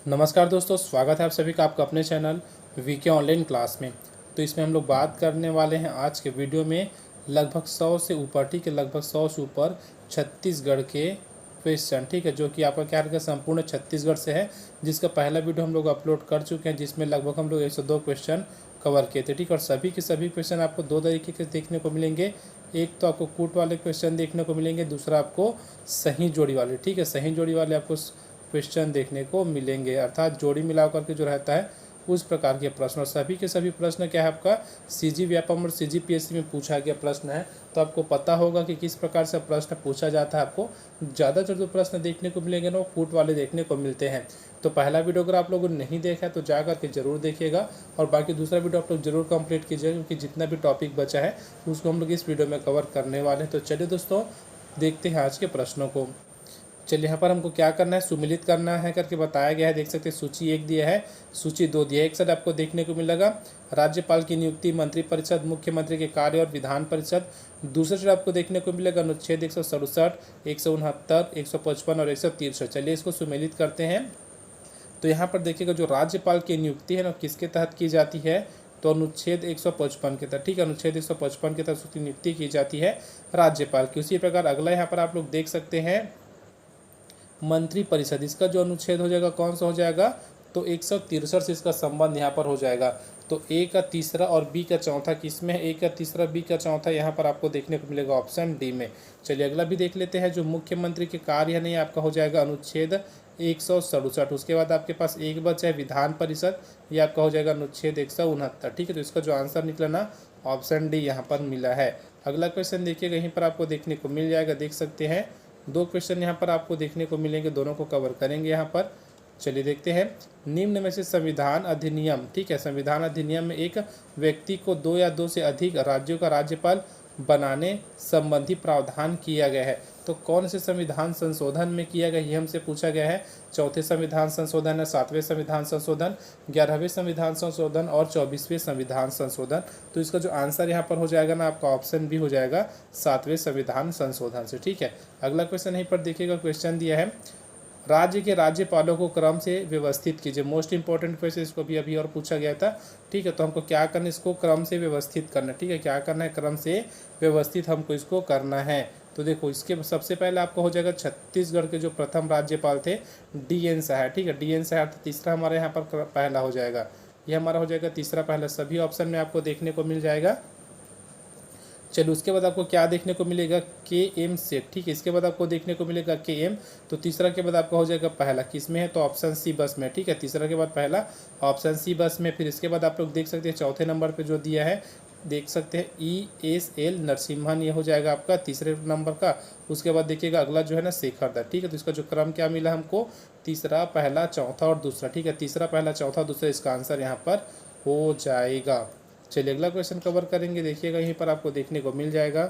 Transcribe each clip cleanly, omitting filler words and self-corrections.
नमस्कार दोस्तों, स्वागत है आप सभी का आपका अपने चैनल वीके ऑनलाइन क्लास में। तो इसमें हम लोग बात करने वाले हैं आज के वीडियो में लगभग 100 से ऊपर, ठीक है, लगभग 100 से ऊपर छत्तीसगढ़ के क्वेश्चन, ठीक है, जो कि आपका क्या रहेगा, संपूर्ण छत्तीसगढ़ से है, जिसका पहला वीडियो हम लोग अपलोड कर चुके हैं, जिसमें लगभग हम लोग 102 क्वेश्चन कवर किए थे, ठीक है। और सभी के सभी क्वेश्चन आपको दो तरीके के देखने को मिलेंगे। एक तो आपको कूट वाले क्वेश्चन देखने को मिलेंगे, दूसरा आपको सही जोड़ी वाले, ठीक है, सही जोड़ी वाले आपको क्वेश्चन देखने को मिलेंगे, अर्थात जोड़ी मिला करके जो रहता है उस प्रकार के प्रश्न। और सभी के सभी प्रश्न क्या है, आपका सीजी व्यापम और सीजीपीएससी में पूछा गया प्रश्न है। तो आपको पता होगा कि किस प्रकार से प्रश्न पूछा जाता है। आपको ज़्यादातर जो प्रश्न देखने को मिलेंगे ना, वो कूट वाले देखने को मिलते हैं। तो पहला वीडियो अगर आप लोगों ने नहीं देखा है तो जा करके जरूर देखिएगा, और बाकी दूसरा वीडियो आप लोग जरूर कंप्लीट कीजिएगा, क्योंकि जितना भी टॉपिक बचा है उसको हम लोग इस वीडियो में कवर करने वाले हैं। तो चलिए दोस्तों, देखते हैं आज के प्रश्नों को। चलिए, यहाँ पर हमको क्या करना है, सुमिलित करना है करके बताया गया है। देख सकते हैं सूची 1 दिया है, सूची 2 दिया है। एक साइड आपको देखने को मिलेगा राज्यपाल की नियुक्ति, मंत्रिपरिषद, मुख्यमंत्री के कार्य और विधान परिषद। दूसरे साइड आपको देखने को मिलेगा अनुच्छेद 167, 169, 155 और 163। चलिए इसको सुमेलित करते हैं। तो यहाँ पर देखिएगा, जो राज्यपाल की नियुक्ति है ना, किसके तहत की जाती है, तो अनुच्छेद 155 के तहत, ठीक है, अनुच्छेद 155 के तहत उसकी नियुक्ति की जाती है राज्यपाल की। उसी प्रकार अगला यहाँ पर आप लोग देख सकते हैं मंत्रिपरिषद, इसका जो अनुच्छेद हो जाएगा कौन सा हो जाएगा, तो 163 से इसका संबंध यहाँ पर हो जाएगा। तो ए का तीसरा और बी का चौथा किस में है, ए का तीसरा बी का चौथा यहाँ पर आपको देखने को मिलेगा ऑप्शन डी में। चलिए अगला भी देख लेते हैं, जो मुख्यमंत्री के कार्य नहीं आपका हो जाएगा अनुच्छेद 167। उसके बाद आपके पास एक बचा है विधान परिषद, ये आपका हो जाएगा अनुच्छेद 169, ठीक है। तो इसका जो आंसर निकला ना, ऑप्शन डी यहाँ पर मिला है। अगला क्वेश्चन देखिएगा, यहीं पर आपको देखने को मिल जाएगा, देख सकते हैं दो क्वेश्चन यहाँ पर आपको देखने को मिलेंगे, दोनों को कवर करेंगे यहाँ पर। चलिए देखते हैं, निम्न में से संविधान अधिनियम, ठीक है, संविधान अधिनियम में एक व्यक्ति को 2 या 2 से अधिक राज्यों का राज्यपाल बनाने संबंधी प्रावधान किया गया है। तो कौन से संविधान संशोधन में किया गया, ये हमसे पूछा गया है। चौथे संविधान संशोधन है, 7वें संविधान संशोधन, 11वें संविधान संशोधन और 24वें संविधान संशोधन। तो इसका जो आंसर यहाँ पर हो जाएगा ना, आपका ऑप्शन भी हो जाएगा 7वें संविधान संशोधन से, ठीक है। अगला क्वेश्चन यहीं पर देखिएगा, क्वेश्चन दिया है राज्य के राज्यपालों को क्रम से व्यवस्थित कीजिए। मोस्ट इंपॉर्टेंट क्वेश्चन, इसको भी अभी और पूछा गया था, ठीक है। तो हमको क्या करना है, इसको क्रम से व्यवस्थित करना, ठीक है, क्या करना है, क्रम से व्यवस्थित हमको इसको करना है। तो देखो, इसके सबसे पहले आपको हो जाएगा छत्तीसगढ़ के जो प्रथम राज्यपाल थे DN साहब, ठीक है, DN साहब। तो तीसरा हमारे यहाँ पर पहला हो जाएगा, ये हमारा हो जाएगा तीसरा पहला, सभी ऑप्शन में आपको देखने को मिल जाएगा। चलो उसके बाद आपको क्या देखने को मिलेगा, KM सेट, ठीक है, इसके बाद आपको देखने को मिलेगा KM। तो तीसरा के बाद आपका हो जाएगा पहला, किस में है, तो ऑप्शन सी बस में, ठीक है, तीसरा के बाद पहला ऑप्शन सी बस में। फिर इसके बाद आप लोग देख सकते हैं चौथे नंबर पे जो दिया है, देख सकते हैं ESL नरसिम्हन, ये हो जाएगा आपका तीसरे नंबर का। उसके बाद देखिएगा अगला जो है ना शेखर दत्त, ठीक है। तो इसका जो क्रम क्या मिला हमको, तीसरा पहला चौथा और दूसरा, ठीक है, तीसरा पहला चौथा दूसरा, इसका आंसर यहाँ पर हो जाएगा। चलिए अगला क्वेश्चन कवर करेंगे, देखिएगा यहीं पर आपको देखने को मिल जाएगा।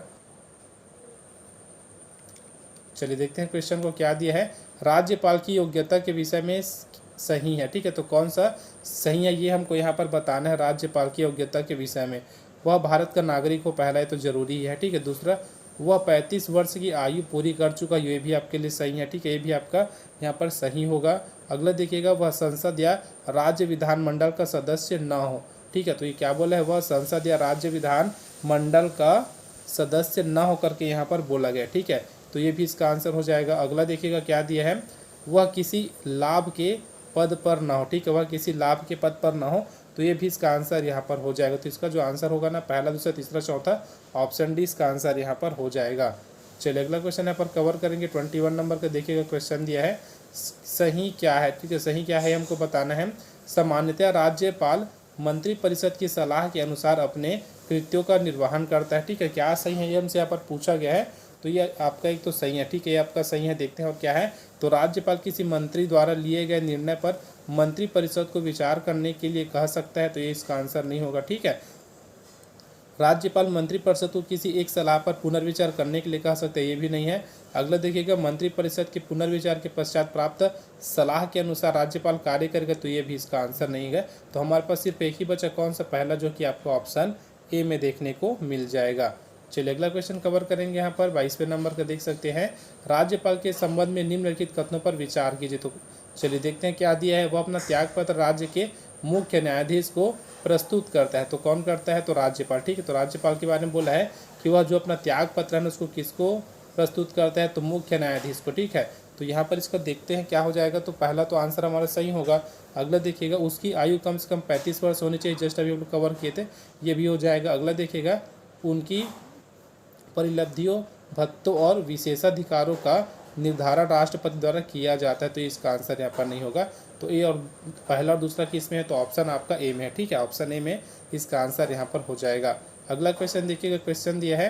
चलिए देखते हैं क्वेश्चन को क्या दिया है, राज्यपाल की योग्यता के विषय में सही है, ठीक है। तो कौन सा सही है, ये हमको यहाँ पर बताना है। राज्यपाल की योग्यता के विषय में, वह भारत का नागरिक हो, पहला है तो जरूरी है, ठीक है। दूसरा, वह 35 वर्ष की आयु पूरी कर चुका, ये भी आपके लिए सही है, ठीक है, ये भी आपका यहाँ पर सही होगा। अगला देखिएगा, वह संसद या राज्य विधानमंडल का सदस्य न हो, ठीक है। तो ये क्या बोला है, वह संसद या राज्य विधान मंडल का सदस्य न होकर के यहाँ पर बोला गया, ठीक है। तो ये भी इसका आंसर हो जाएगा। अगला देखिएगा क्या दिया है, वह किसी लाभ के पद पर ना हो, ठीक है, वह किसी लाभ के पद पर ना हो। तो ये भी इसका आंसर यहाँ पर हो जाएगा। तो इसका जो आंसर होगा ना, पहला दूसरा तीसरा चौथा, ऑप्शन डी इसका आंसर यहाँ पर हो जाएगा। चलिए अगला क्वेश्चन यहाँ पर कवर करेंगे, 21 नंबर का देखिएगा क्वेश्चन दिया है, सही क्या है, ठीक है, सही क्या है हमको बताना है। सामान्यतः राज्यपाल मंत्रिपरिषद की सलाह के अनुसार अपने कृत्यों का निर्वहन करता है, ठीक है, क्या सही है, ये हमसे यहाँ पर पूछा गया है। तो ये आपका एक तो सही है, ठीक है, ये आपका सही है। देखते हैं और क्या है, तो राज्यपाल किसी मंत्री द्वारा लिए गए निर्णय पर मंत्रिपरिषद को विचार करने के लिए कह सकता है, तो ये इसका आंसर नहीं होगा, ठीक है। राज्यपाल मंत्रिपरिषद को किसी एक सलाह पर पुनर्विचार करने के लिए कह सकते हैं, ये भी नहीं है। अगला देखिएगा, मंत्रिपरिषद के पुनर्विचार के पश्चात प्राप्त सलाह के अनुसार राज्यपाल कार्य करेगा, तो ये भी इसका आंसर नहीं है। तो हमारे पास सिर्फ एक ही बचा, कौन सा, पहला, जो कि आपको ऑप्शन ए में देखने को मिल जाएगा। चलिए अगला क्वेश्चन कवर करेंगे यहाँ पर 22वें नंबर का देख सकते हैं, राज्यपाल के संबंध में निम्नलिखित कथनों पर विचार कीजिए। तो चलिए देखते हैं क्या दिया है। वह अपना त्यागपत्र राज्य के मुख्य न्यायाधीश को प्रस्तुत करता है। तो कौन करता है? तो राज्यपाल। ठीक है, तो राज्यपाल के बारे में बोला है कि वह जो अपना त्याग पत्र है उसको किसको प्रस्तुत करता है? तो मुख्य न्यायाधीश को। ठीक है, तो यहाँ पर इसको देखते हैं क्या हो जाएगा। तो पहला तो आंसर हमारा सही होगा। अगला देखिएगा, उसकी आयु कम से कम 35 वर्ष होनी चाहिए, जस्ट अभी हम लोग कवर किए थे, ये भी हो जाएगा। अगला देखिएगा, उनकी परिलब्धियों, भत्तों और विशेषाधिकारों का निर्धारण राष्ट्रपति द्वारा किया जाता है। तो इसका आंसर यहाँ पर नहीं होगा। तो ए और पहला और दूसरा किस में है? तो ऑप्शन आपका ए में है। ठीक है, ऑप्शन ए में इसका आंसर यहाँ पर हो जाएगा। अगला क्वेश्चन देखिएगा, क्वेश्चन दिया है,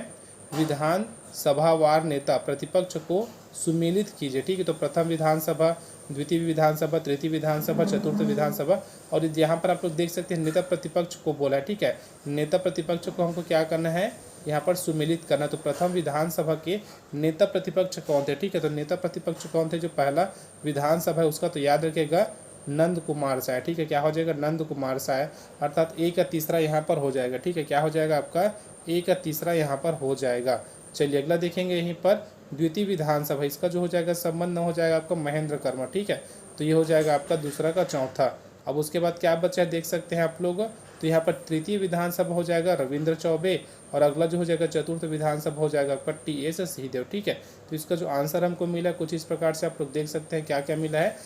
विधान सभावार नेता प्रतिपक्ष को सुमेलित कीजिए। ठीक है, तो प्रथम विधानसभा, द्वितीय विधानसभा, तृतीय विधानसभा, चतुर्थ विधानसभा, और यहाँ पर आप लोग देख सकते हैं नेता प्रतिपक्ष को बोला है। ठीक है, नेता प्रतिपक्ष को हमको क्या करना है? यहाँ पर सुमेलित करना। तो प्रथम विधानसभा के नेता प्रतिपक्ष कौन थे? ठीक है, तो नेता प्रतिपक्ष कौन थे? जो पहला विधानसभा है उसका, तो याद रखिएगा नंद कुमार साय। ठीक है, क्या हो जाएगा? नंद कुमार साय, अर्थात ए का तीसरा यहाँ पर हो जाएगा। ठीक है, क्या हो जाएगा आपका? ए का तीसरा यहाँ पर हो जाएगा। चलिए अगला देखेंगे, यहीं पर द्वितीय विधानसभा, इसका जो हो जाएगा संबंध हो जाएगा आपका महेंद्र कर्मा। ठीक है, तो ये हो जाएगा आपका दूसरा का चौथा। अब उसके बाद क्या बचा है देख सकते हैं आप लोग। तो यहाँ पर तृतीय विधानसभा हो जाएगा रविंद्र चौबे, और अगला जो हो जाएगा चतुर्थ विधानसभा हो जाएगा आपका टी.एस. सिंहदेव। ठीक है, तो इसका जो आंसर हमको मिला कुछ इस प्रकार से आप लोग देख सकते हैं क्या क्या मिला है,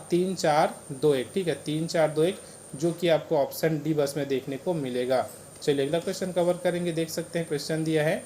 3 4 2 1। ठीक है, 3 4 2 1, जो कि आपको ऑप्शन डी बस में देखने को मिलेगा। चलिए अगला क्वेश्चन कवर करेंगे, देख सकते हैं क्वेश्चन दिया है।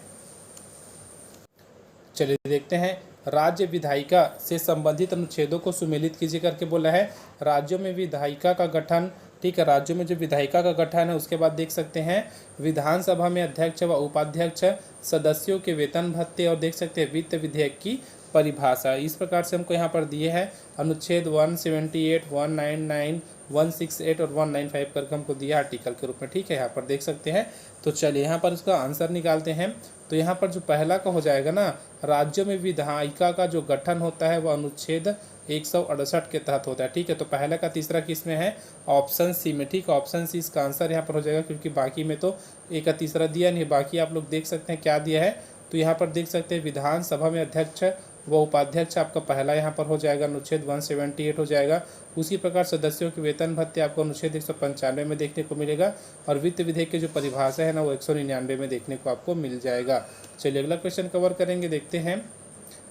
चलिए देखते हैं, राज्य विधायिका से संबंधित अनुच्छेदों को सुमेलित कीजिए करके बोला है। राज्यों में विधायिका का गठन, ठीक है, राज्यों में जो विधायिका का गठन है, उसके बाद देख सकते हैं विधानसभा में अध्यक्ष व उपाध्यक्ष, सदस्यों के वेतन भत्ते, और देख सकते हैं वित्त विधेयक की परिभाषा। इस प्रकार से हमको यहाँ पर दिए हैं अनुच्छेद 178, 199, 168 और 195 करके हमको दिया आर्टिकल के रूप में। ठीक है, यहाँ पर देख सकते हैं। तो चलिए यहाँ पर उसका आंसर निकालते हैं। तो यहाँ पर जो पहला का हो जाएगा ना, राज्यों में विधायिका का जो गठन होता है वह अनुच्छेद 168 के तहत होता है। ठीक है, तो पहला का तीसरा किस में है? ऑप्शन सी में। ठीक है, ऑप्शन सी इसका आंसर यहाँ पर हो जाएगा, क्योंकि बाकी में तो एक का तीसरा दिया नहीं, बाकी आप लोग देख सकते हैं क्या दिया है। तो यहाँ पर देख सकते हैं विधानसभा में अध्यक्ष व उपाध्यक्ष आपका पहला यहाँ पर हो जाएगा, अनुच्छेद 178 हो जाएगा। उसी प्रकार सदस्यों के वेतन भत्ते आपको अनुच्छेद 195 में देखने को मिलेगा, और वित्त विधेयक की जो परिभाषा है ना वो 199 में देखने को आपको मिल जाएगा। चलिए अगला क्वेश्चन कवर करेंगे, देखते हैं,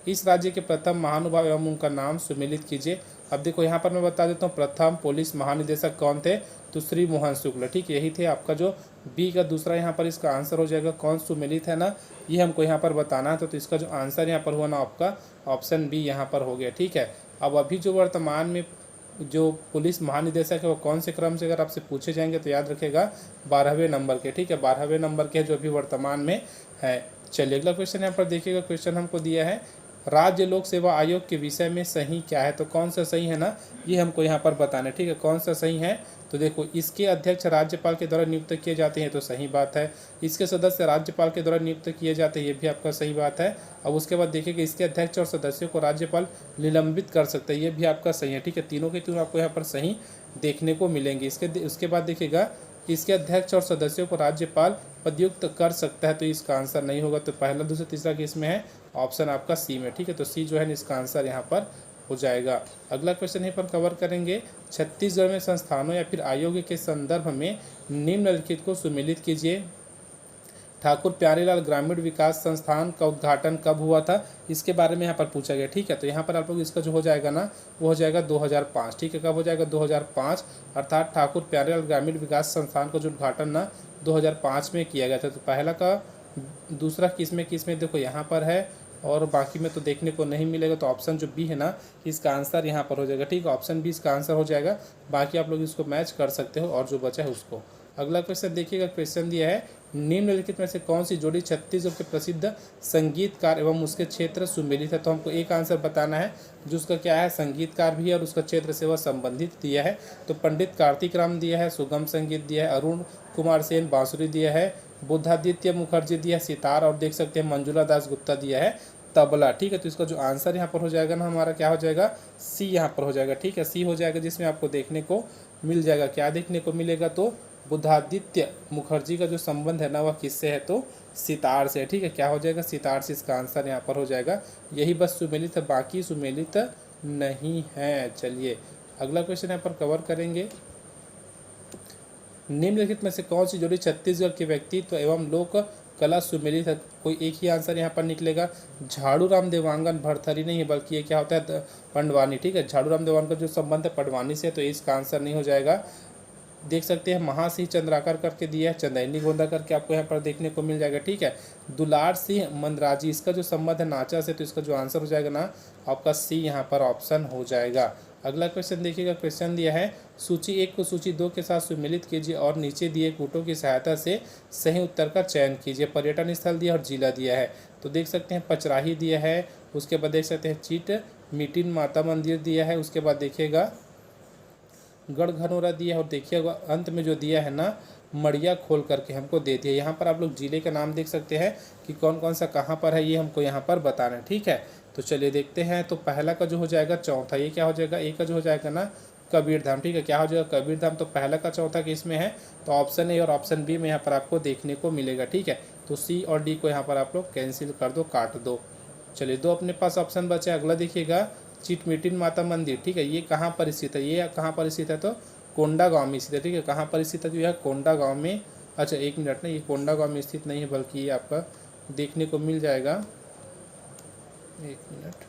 इस राज्य के प्रथम महानुभाव एवं उनका नाम सुमेलित कीजिए। अब देखो यहाँ पर मैं बता देता हूँ, प्रथम पुलिस महानिदेशक कौन थे? तो श्री मोहन शुक्ल। ठीक, यही थे आपका जो बी का दूसरा यहाँ पर इसका आंसर हो जाएगा। कौन सुमेलित है ना, ये हमको यहाँ पर बताना है। तो इसका जो आंसर यहाँ पर हुआ ना आपका ऑप्शन बी यहाँ पर हो गया। ठीक है, अब अभी जो वर्तमान में जो पुलिस महानिदेशक है वो कौन से क्रम से अगर आपसे पूछे जाएंगे तो याद रखेगा 12वें नंबर के। ठीक है, 12वें नंबर के जो अभी वर्तमान में है। चलिए अगला क्वेश्चन यहाँ पर देखिएगा, क्वेश्चन हमको दिया है, राज्य लोक सेवा आयोग के विषय में सही क्या है? तो कौन सा सही है ना, ये हमको यहाँ पर बताना है। ठीक है, कौन सा सही है? तो देखो, इसके अध्यक्ष राज्यपाल के द्वारा नियुक्त किए जाते हैं, तो सही बात है। इसके सदस्य राज्यपाल के द्वारा नियुक्त किए जाते हैं, ये भी आपका सही बात है। अब उसके बाद देखिएगा, इसके अध्यक्ष और सदस्यों को राज्यपाल निलंबित कर सकते हैं, ये भी आपका सही है। ठीक है, तीनों के तीनों आपको यहाँ पर सही देखने को मिलेंगे। उसके बाद देखिएगा, इसके अध्यक्ष और सदस्यों को राज्यपाल पदयुक्त कर सकता है, तो इसका आंसर नहीं होगा। तो पहला दूसरा तीसरा किस में है? ऑप्शन आपका सी में। ठीक है, तो सी जो है इसका आंसर यहाँ पर हो जाएगा। अगला क्वेश्चन यहीं पर कवर करेंगे, छत्तीसगढ़ में संस्थानों या फिर आयोग के संदर्भ में निम्नलिखित को सुमेलित कीजिए। ठाकुर प्यारेलाल ग्रामीण विकास संस्थान का उद्घाटन कब हुआ था? इसके बारे में यहाँ पर पूछा गया। ठीक है, तो यहाँ पर आप लोग इसका जो हो जाएगा ना वो हो जाएगा 2005। ठीक है, कब हो जाएगा? 2005, अर्थात ठाकुर प्यारेलाल ग्रामीण विकास संस्थान का जो उद्घाटन ना 2005 में किया गया था। तो पहला का दूसरा किस में देखो यहाँ पर है, और बाकी में तो देखने को नहीं मिलेगा। तो ऑप्शन जो बी है ना इसका आंसर यहाँ पर हो जाएगा। ठीक है, ऑप्शन बी इसका आंसर हो जाएगा। बाकी आप लोग इसको मैच कर सकते हो, और जो बचा है उसको। अगला क्वेश्चन देखिएगा, क्वेश्चन दिया है, निम्नलिखित में से कौन सी जोड़ी छत्तीसगढ़ के प्रसिद्ध संगीतकार एवं उसके क्षेत्र सुमेलित है? तो हमको एक आंसर बताना है, जो उसका क्या है, संगीतकार भी है और उसका क्षेत्र से वह संबंधित दिया है। तो पंडित कार्तिक राम दिया है, सुगम संगीत दिया है, अरुण कुमार सेन बांसुरी दिया है, बुद्धादित्य मुखर्जी दिया है सितार, और देख सकते हैं मंजुला दास गुप्ता दिया है तबला। ठीक है, तो इसका जो आंसर यहाँ पर हो जाएगा ना हमारा क्या हो जाएगा? सी यहाँ पर हो जाएगा। ठीक है, सी हो जाएगा, जिसमें आपको देखने को मिल जाएगा, क्या देखने को मिलेगा? तो बुद्धादित्य मुखर्जी का जो संबंध है ना वह किससे है? तो सितार से, ठीक है। क्या हो जाएगा, सितार से इसका आंसर यहाँ पर हो जाएगा। यही बस सुमेलित है, बाकी सुमेलित नहीं है। चलिए अगला क्वेश्चन यहाँ पर कवर करेंगे। निम्नलिखित में से कौन सी जोड़ी छत्तीसगढ़ के व्यक्तित्व एवं लोक कला सुमेलित है? कोई एक ही आंसर यहाँ पर निकलेगा। झाड़ू राम देवांगन भरथरी नहीं है, बल्कि ये क्या होता है, पंडवानी, ठीक है। झाड़ू राम देवांगन का जो संबंध है पंडवानी से, तो इसका आंसर नहीं हो जाएगा। देख सकते हैं महासिंह चंद्राकर करके दिया है, चंदैनी गोंदा करके आपको यहाँ पर देखने को मिल जाएगा, ठीक है। दुलार सिंह मंदराजी, इसका जो संबंध है नाचा से, तो इसका जो आंसर हो जाएगा ना आपका सी यहाँ पर ऑप्शन हो जाएगा। अगला क्वेश्चन देखिएगा। क्वेश्चन दिया है सूची 1 को सूची 2 के साथ सुमेलित कीजिए और नीचे दिए कूटों की सहायता से सही उत्तर का चयन कीजिए। पर्यटन स्थल दिया और जिला दिया है, तो देख सकते हैं पचराही दिया है, उसके बाद देख सकते हैं चीट मीटिन माता मंदिर दिया है, उसके बाद देखिएगा गढ़घनौरा दिया है, और देखिएगा अंत में जो दिया है ना मड़िया खोल करके हमको दे दिया। यहाँ पर आप लोग जिले का नाम देख सकते हैं कि कौन कौन सा कहाँ पर है, ये हमको यहाँ पर बताना है, ठीक है। तो चलिए देखते हैं। तो पहला का जो हो जाएगा चौथा, ये क्या हो जाएगा, एक का जो हो जाएगा ना कबीरधाम, ठीक है। क्या हो जाएगा कबीरधाम, तो पहला का चौथा किस में है, तो ऑप्शन ए और ऑप्शन बी में यहाँ पर आपको देखने को मिलेगा, ठीक है। तो सी और डी को यहाँ पर आप लोग कैंसिल कर दो, काट दो। चलिए दो अपने पास ऑप्शन बचे। अगला देखिएगा चिटमिटिन माता मंदिर, ठीक है। ये कहाँ पर स्थित है, ये कहाँ पर स्थित है, तो कोंडा गांव में स्थित है, ठीक है। कहाँ पर स्थित है, जो है कोंडा गांव में। अच्छा एक मिनट ना, ये कोंडा गांव में स्थित नहीं है, बल्कि ये आपका देखने को मिल जाएगा, एक मिनट।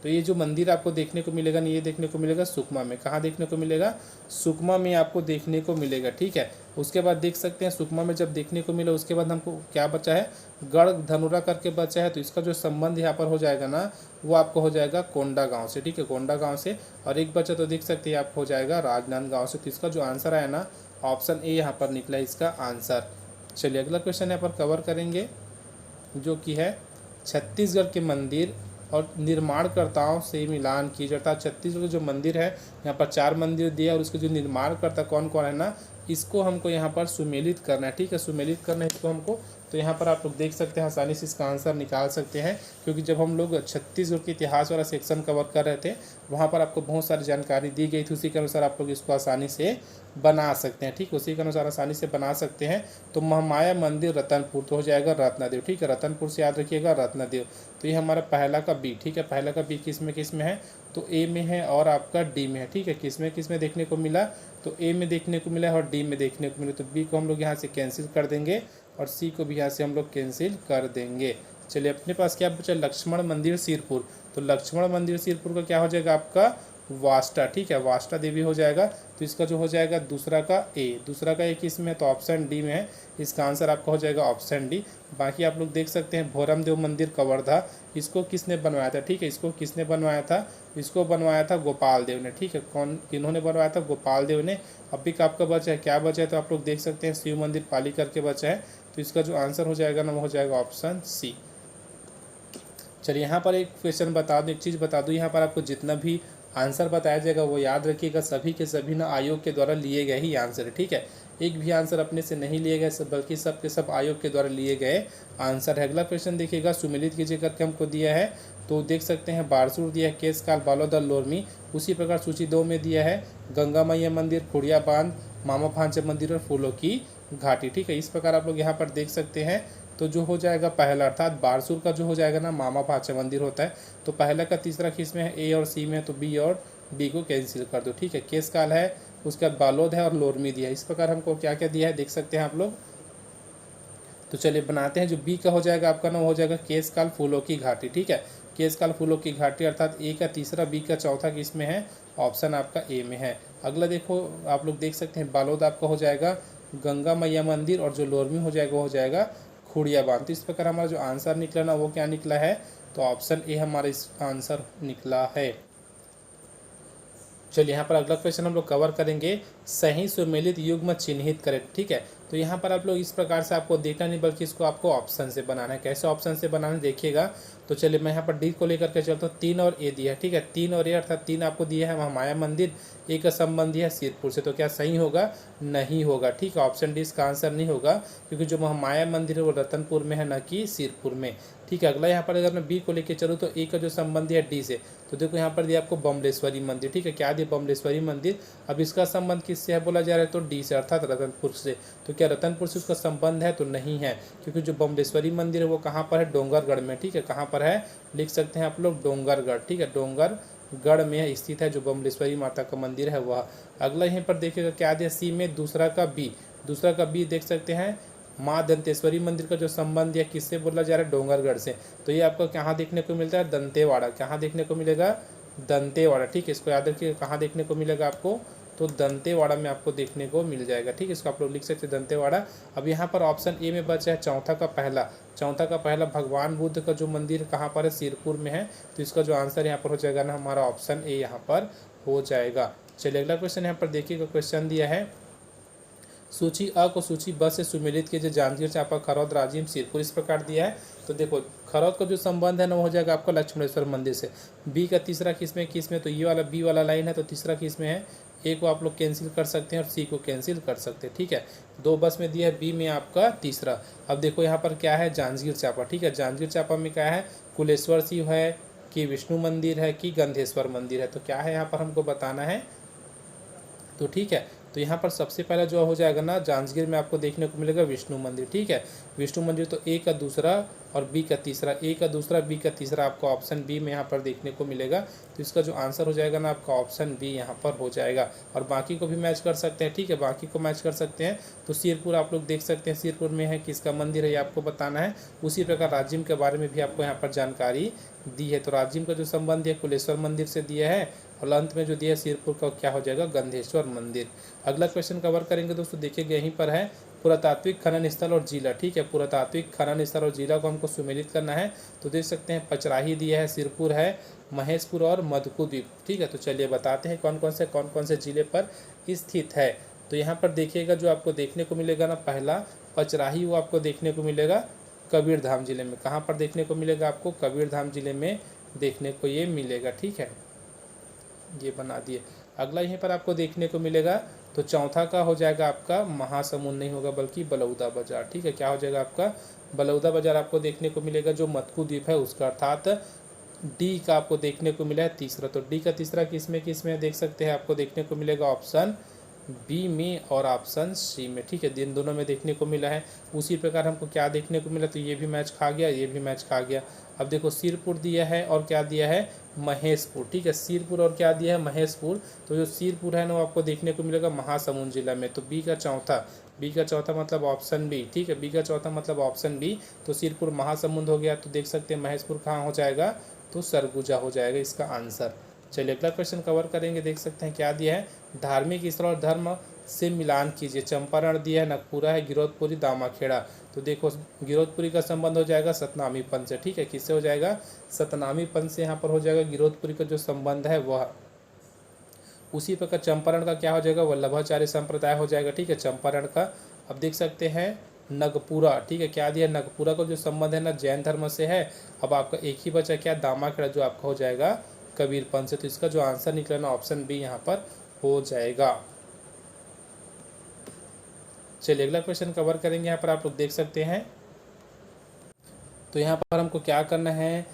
तो ये जो मंदिर आपको देखने को मिलेगा ना, ये देखने को मिलेगा सुकमा में। कहाँ देखने को मिलेगा, सुकमा में आपको देखने को मिलेगा, ठीक है। उसके बाद देख सकते हैं सुकमा में जब देखने को मिला, उसके बाद हमको क्या बचा है, गढ़ धनुरा करके बचा है, तो इसका जो संबंध यहाँ पर हो जाएगा ना वो आपको हो जाएगा कोंडा गांव से, ठीक है, कोंडा गांव से। और एक बचा तो देख सकते हैं आप हो जाएगा राजनांदगांव से। तो इसका जो आंसर आया ना ऑप्शन ए यहाँ पर निकला इसका आंसर। चलिए अगला क्वेश्चन यहाँ पर कवर करेंगे, जो कि है छत्तीसगढ़ के मंदिर और निर्माणकर्ताओं से मिलान कीजिए। अर्थात छत्तीसगढ़ के जो मंदिर है, यहाँ पर 4 मंदिर दिया और उसके जो निर्माणकर्ता कौन कौन है ना, इसको हमको यहाँ पर सुमेलित करना है, ठीक है। सुमेलित करना है इसको हमको। तो यहाँ पर आप लोग देख सकते हैं, आसानी से इसका आंसर निकाल सकते हैं, क्योंकि जब हम लोग छत्तीसगढ़ के इतिहास वाला सेक्शन कवर कर रहे थे, वहाँ पर आपको बहुत सारी जानकारी दी गई थी। उसी के अनुसार आप लोग इसको आसानी से बना सकते हैं, ठीक है। उसी के अनुसार आसानी से बना सकते हैं। तो महामाया मंदिर रतनपुर, तो हो जाएगा रत्नादेव, ठीक है। रतनपुर से याद रखिएगा रत्नादेव। तो ये हमारा पहला का बी, ठीक है। पहला का बी किस में है, तो ए में है और आपका डी में है, ठीक है। किस में देखने को मिला, तो ए में देखने को मिला और डी में देखने को मिला। तो बी को हम लोग यहाँ से कैंसिल कर देंगे और सी को भी यहाँ से हम लोग कैंसिल कर देंगे। चलिए अपने पास क्या बचा, लक्ष्मण मंदिर सिरपुर। तो लक्ष्मण मंदिर सिरपुर का क्या हो जाएगा आपका वास्टा, ठीक है, वास्टा देवी हो जाएगा। तो इसका जो हो जाएगा दूसरा का ए किस में है, तो ऑप्शन डी में है। इसका आंसर आपका हो जाएगा ऑप्शन डी। बाकी आप लोग देख सकते हैं भोरम देव मंदिर कवर्धा, इसको किसने बनवाया था, ठीक है। इसको किसने बनवाया था, इसको बनवाया था गोपाल देव ने, ठीक है। किन्होंने बनवाया था, गोपाल देव ने। अभी का आपका बचा है, क्या बचा है, तो आप लोग देख सकते हैं शिव मंदिर पाली करके बचा है। तो इसका जो आंसर हो जाएगा ना वो हो जाएगा ऑप्शन सी। चलिए यहाँ पर एक क्वेश्चन बता दूँ, एक चीज़ बता दूँ, यहाँ पर आपको जितना भी आंसर बताया जाएगा वो याद रखिएगा, सभी के सभी ना आयोग के द्वारा लिए गए ही आंसर है, ठीक है। एक भी आंसर अपने से नहीं लिए गए, बल्कि सब के सब आयोग के द्वारा लिए गए आंसर है। अगला क्वेश्चन देखिएगा, सुमेलित कीजिए करके हमको दिया है। तो देख सकते हैं बारसूर दिया है, केसकाल, बालोदर, लोरमी। उसी प्रकार सूची 2 में दिया है गंगा मैया मंदिर, खुड़िया बांध, मामा भांचे मंदिर और फूलों की घाटी, ठीक है। इस प्रकार आप लोग यहाँ पर देख सकते हैं। तो जो हो जाएगा पहला, अर्थात बारसूर का जो हो जाएगा ना मामा भांचे मंदिर होता है। तो पहला का तीसरा किस में है, ए और सी में है, तो बी और डी को कैंसिल कर दो, ठीक है। केसकाल है, उसके बाद बालोद है और लोरमी दिया है। इस प्रकार हमको क्या क्या दिया है देख सकते हैं आप लोग। तो चलिए बनाते हैं। जो बी का हो जाएगा आपका ना हो जाएगा केसकाल फूलों की घाटी, ठीक है। केसकाल फूलों की घाटी, अर्थात ए का तीसरा, बी का चौथा किस में है, ऑप्शन आपका ए में है। अगला देखो आप लोग देख सकते हैं बालोद आपका हो जाएगा गंगा मैया मंदिर, और जो लोरमी हो जाएगा वो हो जाएगा खुड़िया बांध। तो इस प्रकार हमारा जो आंसर निकला ना वो क्या निकला है, तो ऑप्शन ए हमारा इस आंसर निकला है। चलिए यहाँ पर अगला क्वेश्चन हम लोग कवर करेंगे, सही सुमेलित युग्म चिन्हित करें, ठीक है। तो यहाँ पर आप लोग इस प्रकार से आपको देखना नहीं, बल्कि इसको आपको ऑप्शन से बनाना है। कैसे ऑप्शन से बनाना देखिएगा। तो चलिए मैं यहाँ पर डी को लेकर के चलता हूँ। 3 और ए दिया है, ठीक है। 3 और ए, अर्थात 3 आपको दिया है महामाया मंदिर, ए का संबंधी है सिरपुर से। तो क्या सही होगा, नहीं होगा, ठीक है। ऑप्शन डी इसका आंसर नहीं होगा, क्योंकि जो महामाया मंदिर है वो रतनपुर में है, न कि सिरपुर में, ठीक है। अगला यहाँ पर अगर मैं बी को लेकर चलूँ, तो ए का जो संबंधी है डी से। तो देखो यहाँ पर दिया आपको बमलेश्वरी मंदिर, ठीक है। क्या दिया, बमलेश्वरी मंदिर। अब इसका संबंध किससे है बोला जा रहा है, तो डी से, अर्थात रतनपुर से। तो क्या रतनपुर से उसका संबंध है? तो नहीं है, क्योंकि जो बमलेश्वरी मंदिर है वो कहाँ पर है? डोंगरगढ़ में, ठीक है। कहाँ पर है? लिख सकते हैं आप लोग डोंगरगढ़, ठीक है। डोंगरगढ़ में स्थित है जो बमलेश्वरी माता का मंदिर है वह। अगला यहीं पर देखिएगा क्या दिया सी में, दूसरा का बी देख सकते हैं। माँ दंतेश्वरी मंदिर का जो संबंध है किससे बोला जा रहा है? डोंगरगढ़ से। तो ये आपको कहाँ देखने को मिलता है? दंतेवाड़ा। कहाँ देखने को मिलेगा? दंतेवाड़ा, ठीक है। इसको याद रखिए, कहाँ देखने को मिलेगा आपको? तो दंतेवाड़ा में आपको देखने को मिल जाएगा, ठीक है। इसको आप लोग लिख सकते हैं दंतेवाड़ा। अब यहाँ पर ऑप्शन ए में बचा है चौथा का पहला भगवान बुद्ध का जो मंदिर कहाँ पर है? सिरपुर में है। तो इसका जो आंसर यहाँ पर हो जाएगा ना हमारा ऑप्शन ए यहाँ पर हो जाएगा। चलिए अगला क्वेश्चन यहाँ पर देखिएगा, क्वेश्चन दिया है सूची अ को सूची ब से सुमेलित कीजिए। जांजगीर चांपा, खरौद, राजिम, सिरपुर इस प्रकार दिया है। तो देखो खरौद का जो संबंध है ना वो हो जाएगा आपका लक्ष्मणेश्वर मंदिर से। बी का तीसरा किस में? तो ये वाला बी वाला लाइन है, तो तीसरा किस में है? ए को आप लोग कैंसिल कर सकते हैं और सी को कैंसिल कर सकते हैं, ठीक है। 2 बस में दिया है, बी में आपका तीसरा। अब देखो यहाँ पर क्या है? जांजगीर चांपा, ठीक है। जांजगीर चांपा में क्या है? कुलेश्वर शिव है कि विष्णु मंदिर है कि गंधेश्वर मंदिर है? तो क्या है यहाँ पर हमको बताना है, तो ठीक है। तो यहाँ पर सबसे पहला जो हो जाएगा ना, जांजगीर में आपको देखने को मिलेगा विष्णु मंदिर, ठीक है। विष्णु मंदिर तो ए का दूसरा और बी का तीसरा, ए का दूसरा बी का तीसरा आपको ऑप्शन बी में यहाँ पर देखने को मिलेगा। तो इसका जो आंसर हो जाएगा ना आपका ऑप्शन बी यहाँ पर हो जाएगा। और बाकी को भी मैच कर सकते हैं, ठीक है, बाकी को मैच कर सकते हैं। तो सिरपुर आप लोग देख सकते हैं, सिरपुर में है किसका मंदिर है ये आपको बताना है। उसी प्रकार राजिम के बारे में भी आपको यहाँ पर जानकारी दी है। तो राजिम का जो संबंध है कुलेश्वर मंदिर से दिया है और अंत में जो दिया है सिरपुर का क्या हो जाएगा? गंधेश्वर मंदिर। अगला क्वेश्चन कवर करेंगे दोस्तों, देखिएगा यहीं पर है पुरातात्विक खनन स्थल और जिला, ठीक है। पुरातात्विक खनन स्थल और जिला को हमको सुमेलित करना है। तो देख सकते हैं पचराही दिया है, सिरपुर है, महेशपुर और मधुकू द्वीप, ठीक है। तो चलिए बताते हैं कौन कौन से जिले पर स्थित है। तो यहाँ पर देखिएगा जो आपको देखने को मिलेगा ना, पहला पचराही वो आपको देखने को मिलेगा कबीरधाम जिले में। कहाँ पर देखने को मिलेगा आपको? कबीरधाम जिले में देखने को ये मिलेगा, ठीक है। ये बना दिए। अगला यहीं पर आपको देखने को मिलेगा, तो चौथा का हो जाएगा आपका महासमुंद नहीं होगा बल्कि बलौदा बाजार, ठीक है। क्या हो जाएगा आपका? बलौदा बाजार आपको देखने को मिलेगा जो मटकू द्वीप है उसका, अर्थात डी का आपको देखने को मिला है तीसरा। तो डी का तीसरा किसमें देख सकते हैं आपको देखने को मिलेगा ऑप्शन बी में और ऑप्शन सी में, ठीक है। दिन दोनों में देखने को मिला है। उसी प्रकार हमको क्या देखने को मिला? तो ये भी मैच खा गया, ये भी मैच खा गया। अब देखो सिरपुर दिया है और क्या दिया है? महेशपुर, ठीक है। सिरपुर और क्या दिया है? महेशपुर। तो जो सिरपुर है ना वो आपको देखने को मिलेगा महासमुंद जिला में। तो बी का चौथा मतलब ऑप्शन बी, ठीक है। बी का चौथा मतलब ऑप्शन बी। तो सिरपुर महासमुंद हो गया। तो देख सकते हैं महेशपुर कहाँ हो जाएगा? तो सरगुजा हो जाएगा इसका आंसर। चलिए अगला क्वेश्चन कवर करेंगे, देख सकते हैं क्या दिया है। धार्मिक स्थल और धर्म से मिलान कीजिए। चंपारण दिया है, नगपुरा है, गिरौदपुरी, दामाखेड़ा। तो देखो गिरौदपुरी का संबंध हो जाएगा सतनामी पंथ से, ठीक है। किससे हो जाएगा? सतनामी पंथ से यहाँ पर हो जाएगा गिरौदपुरी का जो संबंध है वह। उसी प्रकार चंपारण का क्या हो जाएगा? वल्लभाचार्य संप्रदाय हो जाएगा, ठीक है, चंपारण का। अब देख सकते हैं नगपुरा, ठीक है। क्या दिया? नगपुरा का जो संबंध है ना जैन धर्म से है। अब आपका एक ही बचा क्या? दामाखेड़ा, जो आपका हो जाएगा कबीर पंथ से। तो इसका जो आंसर निकला ना ऑप्शन बी यहाँ पर हो जाएगा। चलिए अगला क्वेश्चन कवर करेंगे। यहाँ पर आप लोग देख सकते हैं, तो यहाँ पर हमको क्या करना है?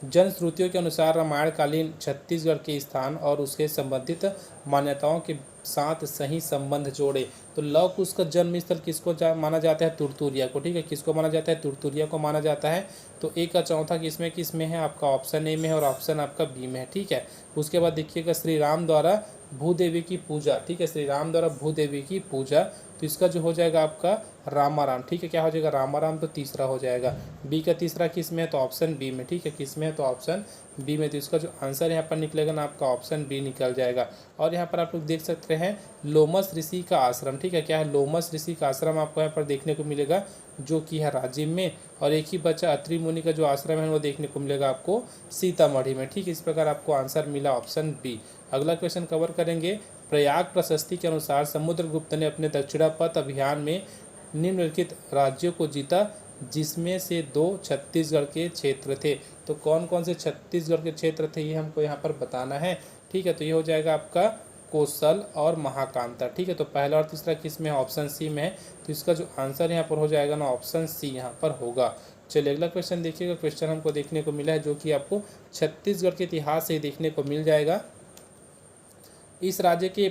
जनश्रुतियों के अनुसार रामायणकालीन छत्तीसगढ़ के स्थान और उसके संबंधित मान्यताओं के साथ सही संबंध जोड़े। तो लव कुश का जन्म स्थल किसको माना जाता है? तुरतुरिया को, ठीक है। किसको माना जाता है? तुरतुरिया को माना जाता है। तो ए का चौथा किसमें है? आपका ऑप्शन ए में है और ऑप्शन आपका बी में है, ठीक है। उसके बाद देखिएगा श्री राम द्वारा भूदेवी की पूजा, ठीक है। श्री राम द्वारा भूदेवी की पूजा। तो इसका जो हो जाएगा आपका रामाराम, ठीक है। क्या हो जाएगा? रामाराम। तो तीसरा हो जाएगा। बी का तीसरा किस में है? तो ऑप्शन बी में, ठीक है। किस में है? तो ऑप्शन बी में। तो इसका जो आंसर यहाँ पर निकलेगा ना आपका ऑप्शन बी निकल जाएगा। और यहाँ पर आप लोग देख सकते हैं लोमस ऋषि का आश्रम, ठीक है। क्या है? लोमस ऋषि का आश्रम आपको यहाँ पर देखने को मिलेगा जो कि है राजिम में। और एक ही बचा अत्रि मुनि का जो आश्रम है वो देखने को मिलेगा आपको सीतामढ़ी में, ठीक है। इस प्रकार आपको आंसर मिला ऑप्शन बी। अगला क्वेश्चन कवर करेंगे। प्रयाग प्रशस्ति के अनुसार समुद्रगुप्त ने अपने दक्षिणापथ अभियान में निम्नलिखित राज्यों को जीता, जिसमें से 2 छत्तीसगढ़ के क्षेत्र थे। तो कौन कौन से छत्तीसगढ़ के क्षेत्र थे ये हमको यहाँ पर बताना है, ठीक है। तो ये हो जाएगा आपका कोसल और महाकांता, ठीक है। तो पहला और तीसरा किस में है? ऑप्शन सी में है। तो इसका जो आंसर यहाँ पर हो जाएगा ना ऑप्शन सी यहाँ पर होगा। चलिए अगला क्वेश्चन देखिएगा। क्वेश्चन हमको देखने को मिला है जो कि आपको छत्तीसगढ़ के इतिहास से देखने को मिल जाएगा। इस राज्य के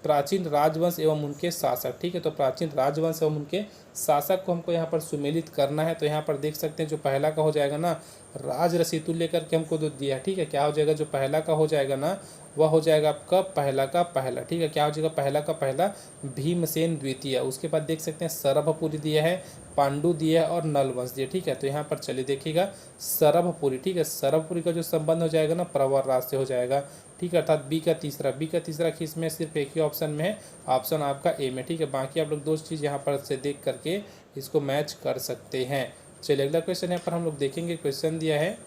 प्राचीन राजवंश एवं उनके शासक। ठीक है, तो प्राचीन राजवंश एवं उनके शासक को हमको यहाँ पर सुमेलित करना है। तो यहाँ पर देख सकते हैं जो पहला का हो जाएगा ना, राज रसीतु लेकर के हमको दो दिया है। ठीक है, क्या हो जाएगा, जो पहला का हो जाएगा ना वह हो जाएगा आपका पहला का पहला। ठीक है, क्या हो जाएगा, पहला का पहला भीमसेन द्वितीय। उसके बाद देख सकते हैं सरभपुरी दिया है, पांडु दिया है और नलवंश दिया। ठीक है, तो यहाँ पर चलिए देखिएगा सरभपुरी। ठीक है, सरभपुरी का जो संबंध हो जाएगा ना प्रवर राज से हो जाएगा। ठीक है, अर्थात बी का तीसरा किस में, सिर्फ एक ही ऑप्शन में है, ऑप्शन आपका ए में। ठीक है, बाकी आप लोग दो चीज़ यहाँ पर से देख करके इसको मैच कर सकते हैं। चलिए अगला क्वेश्चन यहाँ पर हम लोग देखेंगे। क्वेश्चन दिया है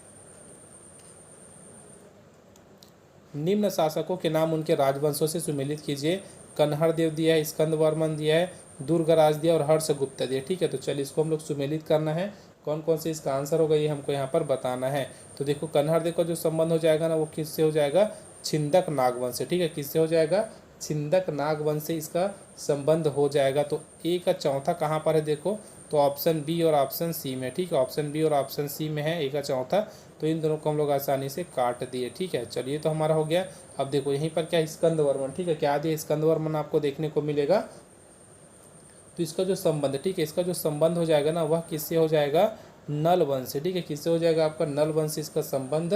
निम्न शासकों के नाम उनके राजवंशों से सुमेलित कीजिए। कन्हड़ देव दिया है, स्कंद वर्मन दिया है, दुर्गराज दिया और हर्षगुप्त दिया। ठीक है, तो चलिए इसको हम लोग सुमेलित करना है। कौन कौन से इसका आंसर होगा ये हमको यहाँ पर बताना है। तो देखो कन्हड़ देव का जो संबंध हो जाएगा ना वो किससे हो जाएगा, छिंदक नागवंश से। ठीक है, किससे हो जाएगा, छिंदक नागवंश से इसका संबंध हो जाएगा। तो ए का चौथा कहाँ पर है देखो, तो ऑप्शन बी और ऑप्शन सी में। ठीक है, ऑप्शन बी और ऑप्शन सी में है ए का चौथा, तो इन दोनों को हम लोग आसानी से काट दिए। ठीक है, चलिए तो हमारा हो गया। अब देखो यहीं पर क्या स्कंद वर्मन। ठीक है, क्या दिया, स्कंद वर्मन आपको देखने को मिलेगा। तो इसका जो संबंध, ठीक है, इसका जो संबंध हो जाएगा ना वह किससे हो जाएगा, नल वंश से। ठीक है, किससे हो जाएगा, आपका नल वंश से इसका संबंध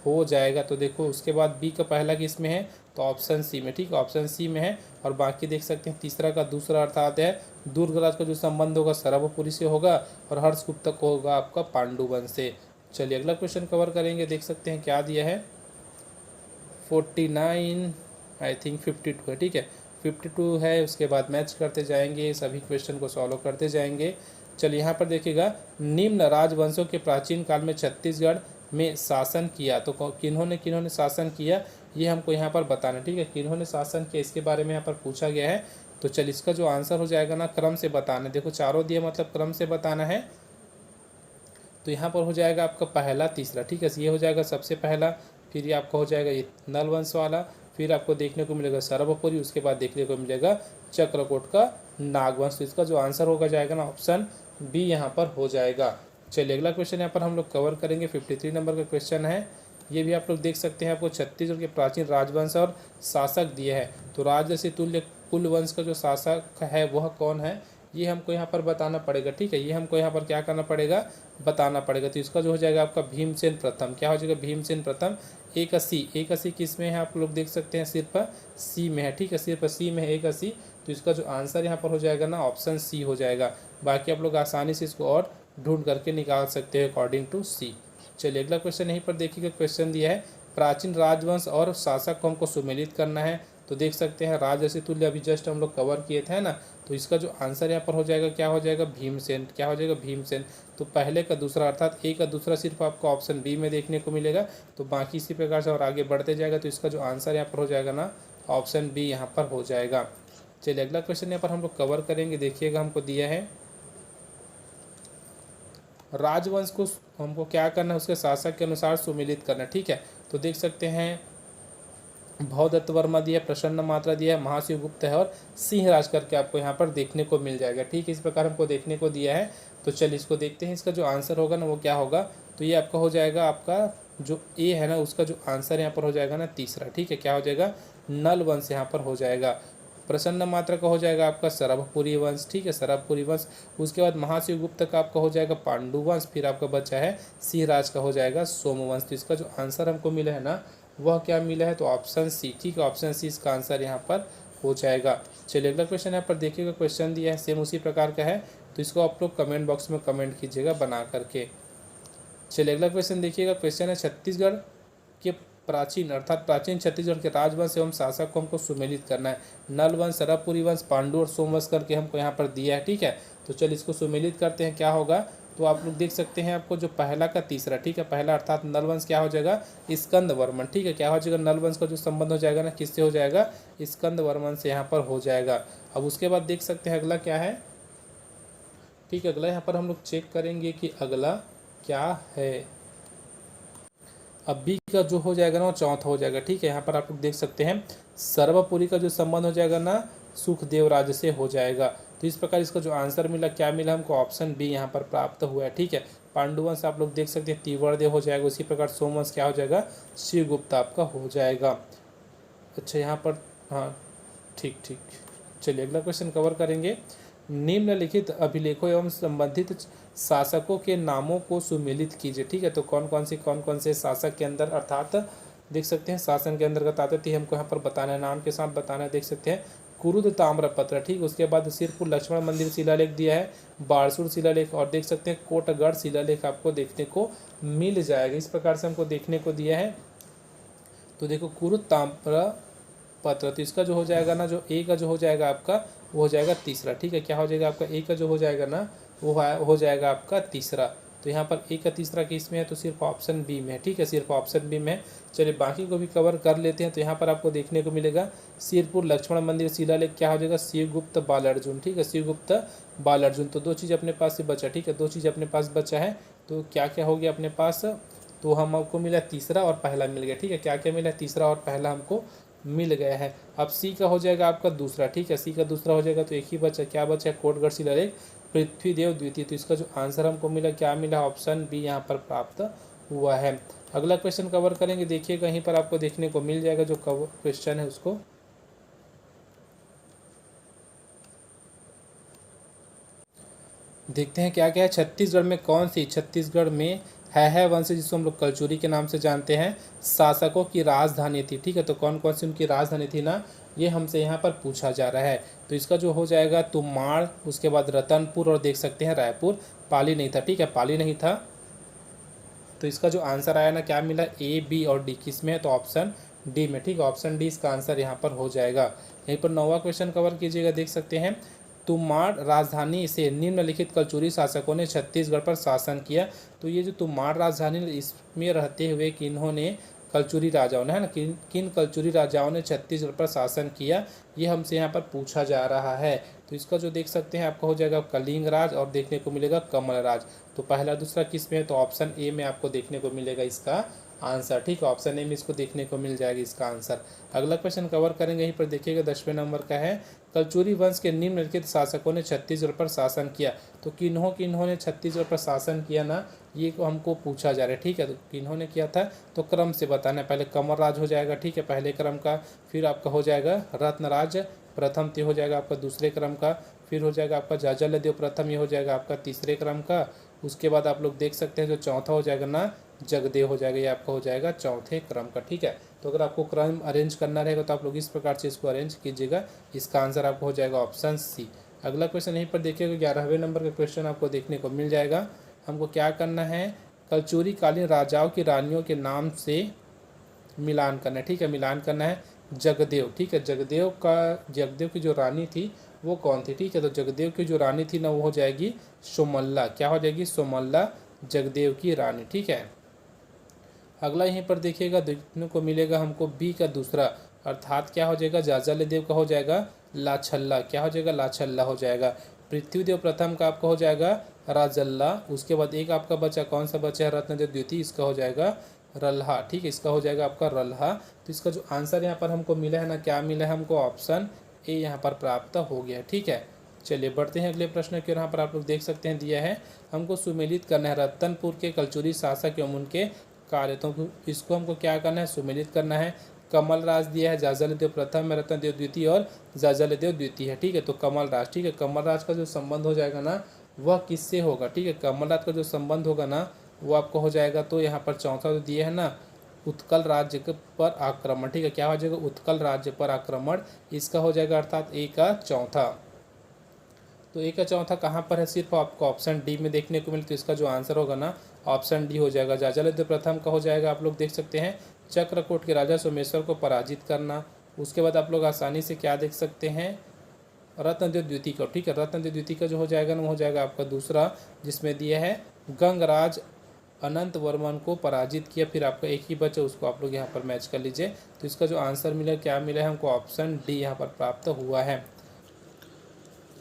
हो जाएगा। तो देखो उसके बाद बी का पहला किस में है, तो ऑप्शन सी में। ठीक है, ऑप्शन सी में है। और बाकी देख सकते हैं तीसरा का दूसरा अर्थात है दुर्गराज का जो संबंध होगा सरभपुरी से होगा और हर्षगुप्त को होगा आपका पांडु वंश से। चलिए अगला क्वेश्चन कवर करेंगे। देख सकते हैं क्या दिया है, 49 आई थिंक 52 है। ठीक है, 52 है। उसके बाद मैच करते जाएंगे, सभी क्वेश्चन को सॉल्व करते जाएंगे। चलिए यहाँ पर देखिएगा, निम्न राजवंशों के प्राचीन काल में छत्तीसगढ़ में शासन किया। तो किन्होंने किन्होंने शासन किया ये हमको यहाँ पर बताना। ठीक है, किन्होंने शासन किया इसके बारे में यहाँ पर पूछा गया है। तो चलिए इसका जो आंसर हो जाएगा ना क्रम से बताना। देखो चारों दिया मतलब क्रम से बताना है। तो यहाँ पर हो जाएगा आपका पहला तीसरा। ठीक है, ये हो जाएगा सबसे पहला, फिर ये आपका हो जाएगा ये नलवंश वाला, फिर आपको देखने को मिलेगा सरभपुरी, उसके बाद देखने को मिलेगा चक्रकोट का नागवंश। तो इसका जो आंसर होगा जाएगा ना ऑप्शन बी यहाँ पर हो जाएगा। चलिए अगला क्वेश्चन यहाँ पर हम लोग कवर करेंगे। 53 नंबर का क्वेश्चन है। ये भी आप लोग देख सकते हैं, आपको छत्तीसगढ़ के प्राचीन राजवंश और शासक दिए है। तो राजसी तुल्य कुल वंश का जो शासक है वह कौन है ये हमको यहाँ पर बताना पड़ेगा। ठीक है, ये हमको यहाँ पर क्या करना पड़ेगा, बताना पड़ेगा। तो इसका जो हो जाएगा आपका भीमसेन प्रथम। क्या हो जाएगा, भीमसेन प्रथम। एक अस्सी किस में है, आप लोग देख सकते हैं सिर्फ सी में है। ठीक है, सिर्फ सी में है 81। तो इसका जो आंसर यहाँ पर हो जाएगा ना ऑप्शन सी हो जाएगा। बाकी आप लोग आसानी से इसको और ढूंढ करके निकाल सकते हैं अकॉर्डिंग टू सी। चलिए अगला क्वेश्चन यहीं पर देखिएगा। क्वेश्चन दिया है प्राचीन राजवंश और शासक को हमको सुमेलित करना है। तो देख सकते हैं राजसी तुल्य अभी जस्ट हम लोग कवर किए थे ना। तो इसका जो आंसर यहाँ पर हो जाएगा क्या हो जाएगा, भीमसेन। क्या हो जाएगा, भीमसेन। तो पहले का दूसरा अर्थात ए का दूसरा सिर्फ आपको ऑप्शन बी में देखने को मिलेगा। तो बाकी इसी प्रकार से और आगे बढ़ते जाएगा। तो इसका जो आंसर यहाँ पर हो जाएगा ना ऑप्शन बी यहाँ पर हो जाएगा। चलिए अगला क्वेश्चन यहाँ पर हम लोग कवर करेंगे। देखिएगा हमको दिया है राजवंश को हमको क्या करना है, उसके शासक के अनुसार सुमेलित करना। ठीक है, तो देख सकते हैं भवदत्त वर्मा दिया, प्रसन्न मात्रा दिया है, महाशिव गुप्त है और सिंह राज करके आपको यहाँ पर देखने को मिल जाएगा। ठीक है, इस प्रकार हमको देखने को दिया है। तो चलिए इसको देखते हैं, इसका जो आंसर होगा ना वो क्या होगा। तो ये आपका हो जाएगा, आपका जो ए है ना उसका जो आंसर यहाँ पर हो जाएगा ना तीसरा। ठीक है, क्या हो जाएगा, नल वंश यहाँ पर हो जाएगा। प्रसन्न मात्रा का हो जाएगा आपका सरभपुरी वंश। ठीक है, सरभपुरी वंश। उसके बाद महाशिव गुप्त का आपका हो जाएगा पांडु वंश। फिर आपका बचा है सिंह राज का हो जाएगा सोमवंश। तो इसका जो आंसर हमको मिला है ना वह क्या मिला है, तो ऑप्शन सी। ठीक है, ऑप्शन सी इसका आंसर यहाँ पर हो जाएगा। चलिए अगला क्वेश्चन यहाँ पर देखिएगा। क्वेश्चन दिया है सेम उसी प्रकार का है। तो इसको आप लोग कमेंट बॉक्स में कमेंट कीजिएगा बना करके। चलिए अगला क्वेश्चन देखिएगा। क्वेश्चन है छत्तीसगढ़ के प्राचीन अर्थात प्राचीन छत्तीसगढ़ के राजवंश एवं शासक को हमको सुमेलित करना है। नल वंश, सरभपुरी वंश, पांडु और सोमवंश करके हमको यहाँ पर दिया है। ठीक है, तो चलिए इसको सुमेलित करते हैं। क्या होगा, तो आप लोग देख सकते हैं आपको जो पहला का तीसरा। ठीक है, पहला अर्थात नलवंश क्या हो जाएगा, स्कंद वर्मन। ठीक है, क्या हो जाएगा, नलवंश का जो संबंध हो जाएगा ना किससे हो जाएगा, स्कंद वर्मन से यहाँ पर हो जाएगा। अब उसके बाद देख सकते हैं अगला क्या है। ठीक है, अगला यहाँ पर हम लोग चेक करेंगे कि अगला क्या है। अब बी का जो हो जाएगा ना वो चौथा हो जाएगा। ठीक है, यहाँ पर आप लोग देख सकते हैं सर्वपुरी का जो संबंध हो जाएगा ना सुखदेव राज से हो जाएगा। तो इस प्रकार इसका जो आंसर मिला क्या मिला हमको, ऑप्शन बी यहाँ पर प्राप्त हुआ है। ठीक है, पांडुवंश आप लोग देख सकते हैं तीवरदेव हो जाएगा। उसी प्रकार सोमवंश क्या हो जाएगा, शिवगुप्त आपका हो जाएगा। अच्छा यहाँ पर हाँ ठीक ठीक। चलिए अगला क्वेश्चन कवर करेंगे। निम्नलिखित अभिलेखों एवं संबंधित शासकों के नामों को सुमेलित कीजिए। ठीक है, तो कौन कौन से शासक के अंदर, अर्थात देख सकते हैं शासन के अंतर्गत आते थे, हमको यहाँ पर बताना है, नाम के साथ बताना है। देख सकते हैं कुरुद ताम्रपत्र, ठीक, उसके बाद सिरपुर लक्ष्मण मंदिर शिलालेख दिया है, बारसूर शिलालेख, और देख सकते हैं कोटगढ़ शिलालेख आपको देखने को मिल जाएगा। इस प्रकार से हमको देखने को दिया है। तो देखो कुरुद ताम्रपत्र, तो इसका जो हो जाएगा ना, जो ए का जो हो जाएगा आपका, वो हो जाएगा तीसरा। ठीक है, क्या हो जाएगा आपका, ए का जो हो जाएगा ना, वो हो जाएगा आपका तीसरा। तो यहाँ पर ए का तीसरा किस में है, तो सिर्फ ऑप्शन बी में है। ठीक है, सिर्फ ऑप्शन बी में है। चलिए बाकी को भी कवर कर लेते हैं। तो यहाँ पर आपको देखने को मिलेगा सिरपुर लक्ष्मण मंदिर शिलालेख, क्या हो जाएगा, शिवगुप्त बालार्जुन। ठीक है, शिवगुप्त बालार्जुन। तो दो चीज़ अपने पास से बचा। ठीक है, दो चीज़ अपने पास बचा है। तो क्या क्या हो गया अपने पास, तो हमको मिला तीसरा और पहला मिल गया। ठीक है, क्या क्या मिला, तीसरा और पहला हमको मिल गया है। अब सी का हो जाएगा आपका दूसरा। ठीक है, सी का दूसरा हो जाएगा, तो एक ही बचा, क्या बचा है, कोटगढ़ शिलालेख पृथ्वीदेव द्वितीय। तो इसका जो आंसर हमको मिला, क्या मिला, ऑप्शन बी यहाँ पर प्राप्त हुआ है। अगला क्वेश्चन कवर करेंगे, देखिए कहीं पर आपको देखने को मिल जाएगा जो क्वेश्चन है उसको। देखते हैं क्या क्या है। छत्तीसगढ़ में कौन सी, छत्तीसगढ़ में है वंश, जिसको हम लोग कलचुरी के नाम से जानते हैं, शासकों की राजधानी थी। ठीक है, तो कौन कौन सी उनकी राजधानी थी ना, ये हमसे यहाँ पर पूछा जा रहा है। तो इसका जो हो जाएगा तुमाड़, उसके बाद रतनपुर, और देख सकते हैं रायपुर। पाली नहीं था। ठीक है, पाली नहीं था। तो इसका जो आंसर आया ना, क्या मिला, ए बी और डी किस में है, तो ऑप्शन डी में। ठीक है, ऑप्शन डी इसका आंसर यहाँ पर हो जाएगा। यहीं पर 9वां क्वेश्चन कवर कीजिएगा। देख सकते हैं तुमाड़ राजधानी से निम्नलिखित कलचुरी शासकों ने छत्तीसगढ़ पर शासन किया। तो ये जो तुमाड़ राजधानी, इसमें रहते हुए किन्होंने, कलचुरी राजाओं ने, है ना, किन कलचुरी राजाओं ने छत्तीसगढ़ पर शासन किया, ये हमसे यहाँ पर पूछा जा रहा है। तो इसका जो देख सकते हैं आपका हो जाएगा कलिंग राज, और देखने को मिलेगा कमल राज। तो पहला दूसरा किस में है, तो ऑप्शन ए में आपको देखने को मिलेगा इसका आंसर। ठीक है, ऑप्शन ए में इसको देखने को मिल जाएगा इसका आंसर। अगला क्वेश्चन कवर करेंगे, यहीं पर देखिएगा 10वें नंबर का है। कलचुरी वंश के निम्नलिखित शासकों ने छत्तीसगढ़ पर शासन किया। तो किन्होंने छत्तीसगढ़ पर शासन किया ना, ये हमको पूछा जा रहा है। ठीक है, तो किन्होंने किया था, तो क्रम से बताना है। पहले कमल राज हो जाएगा, ठीक है, पहले क्रम का। फिर आपका हो जाएगा रत्नराज प्रथम, ये हो जाएगा आपका दूसरे क्रम का। फिर हो जाएगा आपका जाजलदेव प्रथम, ये हो जाएगा आपका तीसरे क्रम का। उसके बाद आप लोग देख सकते हैं जो चौथा हो जाएगा ना, जगदेव हो जाएगा, ये आपका हो जाएगा चौथे क्रम का। ठीक है, तो अगर आपको क्रम अरेंज करना रहेगा तो आप लोग इस प्रकार से इसको अरेंज कीजिएगा। इसका आंसर आपको हो जाएगा ऑप्शन सी। अगला क्वेश्चन यहीं पर देखिएगा, 11वें नंबर का क्वेश्चन आपको देखने को मिल जाएगा। हमको क्या करना है, कलचुरी कालीन राजाओं की रानियों के नाम से मिलान करना है। ठीक है, मिलान करना है। जगदेव, ठीक है, जगदेव की जो रानी थी वो कौन थी। ठीक है, तो जगदेव की जो रानी थी ना, वो हो जाएगी सोमल्ला। क्या हो जाएगी, सोमल्ला जगदेव की रानी। ठीक है, अगला यहीं पर देखिएगा, देखने को मिलेगा हमको बी का दूसरा, अर्थात क्या हो जाएगा, जाजलदेव का हो जाएगा लाछल्ला। क्या हो जाएगा, लाछल्ला हो जाएगा। पृथ्वीदेव प्रथम का आपका हो जाएगा राजल्ला। उसके बाद एक आपका बचा, कौन सा बचा है, रत्नदेव द्वितीय, इसका हो जाएगा रल्हा। ठीक है, इसका हो जाएगा आपका रल्हा। तो इसका जो आंसर यहाँ पर हमको मिला है ना, क्या मिला है हमको, ऑप्शन ए यहाँ पर प्राप्त हो गया। ठीक है, चलिए बढ़ते हैं अगले प्रश्न की। यहाँ पर आप लोग देख सकते हैं दिया है, हमको सुमेलित करना है रतनपुर के कलचुरी शासक एवं उनके कार्य। तो इसको हमको क्या करना है, सुमेलित करना है। कमल राज दिया है, जाजलदेव प्रथम है, रत्नदेव द्वितीय और जाजलदेव द्वितीय है। ठीक है, तो कमल राज। ठीक है, कमल राज का जो संबंध हो जाएगा ना, वह किससे होगा। ठीक है, कमल राज का जो संबंध होगा ना, वो आपको हो जाएगा, तो यहाँ पर चौथा जो दिया है ना, उत्कल राज्य पर आक्रमण। ठीक है, क्या हो जाएगा, उत्कल राज्य पर आक्रमण, इसका हो जाएगा अर्थात ए का चौथा। तो ए का चौथा कहाँ पर है, सिर्फ आपको ऑप्शन डी में देखने को मिले। तो इसका जो आंसर होगा ना, ऑप्शन डी हो जाएगा। जाजलदेव प्रथम का हो जाएगा, आप लोग देख सकते हैं चक्रकोट के राजा सोमेश्वर को पराजित करना। उसके बाद आप लोग आसानी से क्या देख सकते हैं, रत्नदेव द्वितीय का। ठीक है, रत्नदेव द्वितीय का जो हो जाएगा ना, वो हो जाएगा आपका दूसरा, जिसमें दिया है गंगराज अनंत वर्मन को पराजित किया। फिर आपका एक ही बचा, उसको आप लोग यहाँ पर मैच कर लीजिए। तो इसका जो आंसर मिला, क्या मिला है हमको, ऑप्शन डी यहाँ पर प्राप्त हुआ है।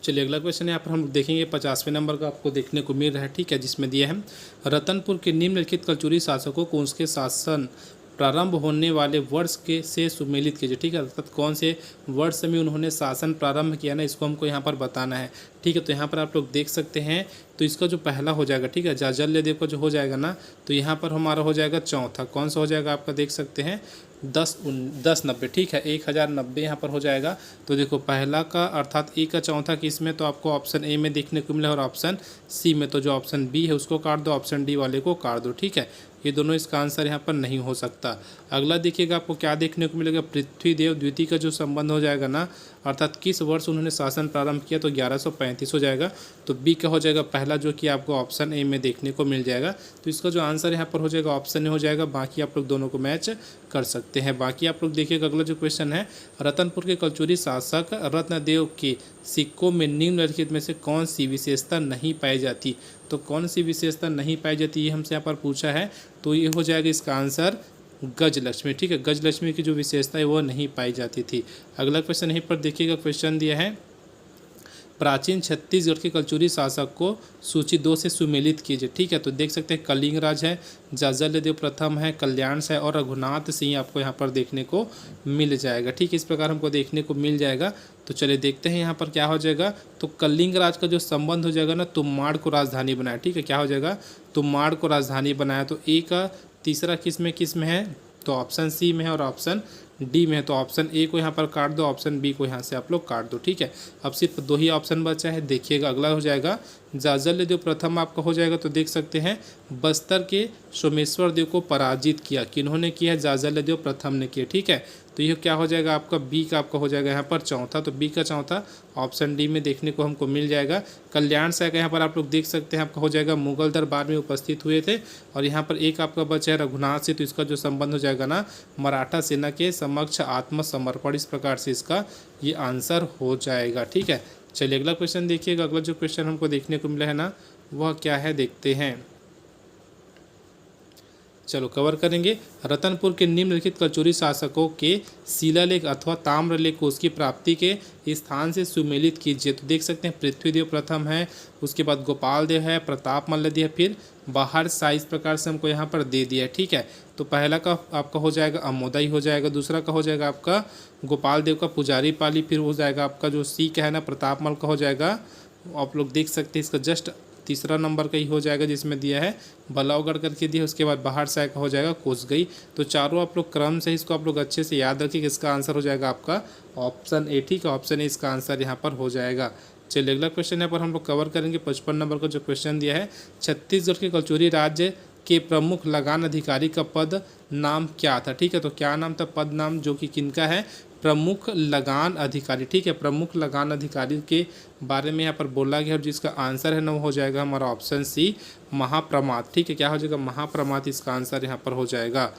चलिए अगला क्वेश्चन यहाँ पर हम देखेंगे 50वें नंबर का आपको देखने को मिल रहा है। ठीक है, जिसमें दिया है रतनपुर के निम्नलिखित कलचुरी शासकों को उसके शासन प्रारंभ होने वाले वर्ष के से सुमेलित कीजिए। ठीक है, अर्थात कौन से वर्ष में उन्होंने शासन प्रारंभ किया ना, इसको हमको यहाँ पर बताना है। ठीक है, तो यहाँ पर आप लोग देख सकते हैं, तो इसका जो पहला हो जाएगा, ठीक है, जाजलदेव का जो हो जाएगा ना, तो यहाँ पर हमारा हो जाएगा चौथा। कौन सा हो जाएगा आपका, देख सकते हैं 1090, ठीक है, 1090 यहाँ पर हो जाएगा। तो देखो पहला का अर्थात ए का चौथा किस में, तो आपको ऑप्शन ए में देखने को मिला और ऑप्शन सी में, तो जो ऑप्शन बी है उसको काट दो, ऑप्शन डी वाले को काट दो, ठीक है। ये दोनों इसका आंसर यहाँ पर नहीं हो सकता। अगला देखिएगा आपको क्या देखने को मिलेगा, पृथ्वीदेव द्वितीय का जो संबंध हो जाएगा ना, अर्थात किस वर्ष उन्होंने शासन प्रारंभ किया, तो 1135 हो जाएगा। तो बी का हो जाएगा पहला, जो कि आपको ऑप्शन ए में देखने को मिल जाएगा। तो इसका जो आंसर यहाँ पर हो जाएगा ऑप्शन ए हो जाएगा। बाकी आप लोग दोनों को मैच कर सकते हैं। बाकी आप लोग देखिएगा अगला जो क्वेश्चन है, रतनपुर के कलचुरी शासक रत्नदेव के सिक्कों में निम्नलिखित में से कौन सी विशेषता नहीं पाई जाती। तो कौन सी विशेषता नहीं पाई जाती ये हमसे यहाँ पर पूछा है। तो ये हो जाएगा इसका आंसर गजलक्ष्मी, ठीक है। गजलक्ष्मी की जो विशेषता है वो नहीं पाई जाती थी। अगला क्वेश्चन यहीं पर देखिएगा, क्वेश्चन दिया है प्राचीन छत्तीसगढ़ के कलचुरी शासक को सूची 2 से सुमेलित कीजिए, ठीक है। तो देख सकते हैं कलिंगराज है, जाजलदेव प्रथम है, कल्याण है और रघुनाथ सिंह आपको यहाँ पर देखने को मिल जाएगा, ठीक है। इस प्रकार हमको देखने को मिल जाएगा। तो चलिए देखते हैं यहाँ पर क्या हो जाएगा। तो कलिंगराज का जो संबंध हो जाएगा ना, तुम्माड़ को राजधानी बनाया, ठीक है। क्या हो जाएगा, तुम्माड़ को राजधानी बनाया। तो ए का तीसरा किस में है, तो ऑप्शन सी में है और ऑप्शन डी में है। तो ऑप्शन ए को यहाँ पर काट दो, ऑप्शन बी को यहाँ से आप लोग काट दो, ठीक है। अब सिर्फ 2 ही ऑप्शन बचा है। देखिएगा अगला हो जाएगा जाजलदेव प्रथम आपका हो जाएगा। तो देख सकते हैं बस्तर के सोमेश्वर देव को पराजित किया, किन्होंने किया है, जाजलदेव प्रथम ने किया, ठीक है। तो ये क्या हो जाएगा आपका, बी का आपका हो जाएगा यहाँ पर चौथा। तो बी का चौथा ऑप्शन डी में देखने को हमको मिल जाएगा। कल्याण से यहाँ पर आप लोग देख सकते हैं आपका हो जाएगा मुगल दरबार में उपस्थित हुए थे। और यहाँ पर एक आपका बचा है रघुनाथ से, तो इसका जो संबंध हो जाएगा ना, मराठा सेना के समक्ष आत्मसमर्पण, इस प्रकार से इसका ये आंसर हो जाएगा, ठीक है। चलिए अगला क्वेश्चन देखिएगा। अगला जो क्वेश्चन हमको देखने को मिला है ना, वह क्या है देखते हैं। चलो कवर करेंगे। रतनपुर के निम्नलिखित कलचुरी शासकों के शिलालेख अथवा ताम्रलेख को उसकी प्राप्ति के स्थान से सुमेलित कीजिए। तो देख सकते हैं पृथ्वीदेव प्रथम है, उसके बाद गोपाल देव है, प्रताप मल्ल है, फिर बाहर शाह, इस प्रकार से हमको यहाँ पर दे दिया है, ठीक है। तो पहला का आपका हो जाएगा अमोदय हो जाएगा, दूसरा का हो जाएगा आपका गोपाल देव का पुजारी पाली, फिर हो जाएगा आपका जो सी का है ना प्रताप मल का हो जाएगा। आप लोग देख सकते हैं इसका जस्ट तीसरा नंबर का ही हो जाएगा जिसमें दिया है बलावगढ़ करके दिया। उसके बाद बाहर से का हो जाएगा कोसगई। तो चारों आप लोग क्रम से इसको आप लोग अच्छे से याद रखिए कि इसका आंसर हो जाएगा आपका ऑप्शन ए, ठीक है। ऑप्शन ए इसका आंसर यहाँ पर हो जाएगा। चलिए अगला क्वेश्चन यहाँ पर हम लोग कवर करेंगे। 55 नंबर का जो क्वेश्चन दिया है, छत्तीसगढ़ के कलचुरी राज्य के प्रमुख लगान अधिकारी का पद नाम क्या था, ठीक है। तो क्या नाम था, पद नाम जो कि किनका है, प्रमुख लगान अधिकारी, ठीक है। प्रमुख लगान अधिकारी के बारे में यहाँ पर बोला गया और जिसका आंसर है ना वो हो जाएगा हमारा ऑप्शन सी महाप्रमात, ठीक है। क्या हो जाएगा, महाप्रमात इसका आंसर यहाँ पर हो जाएगा।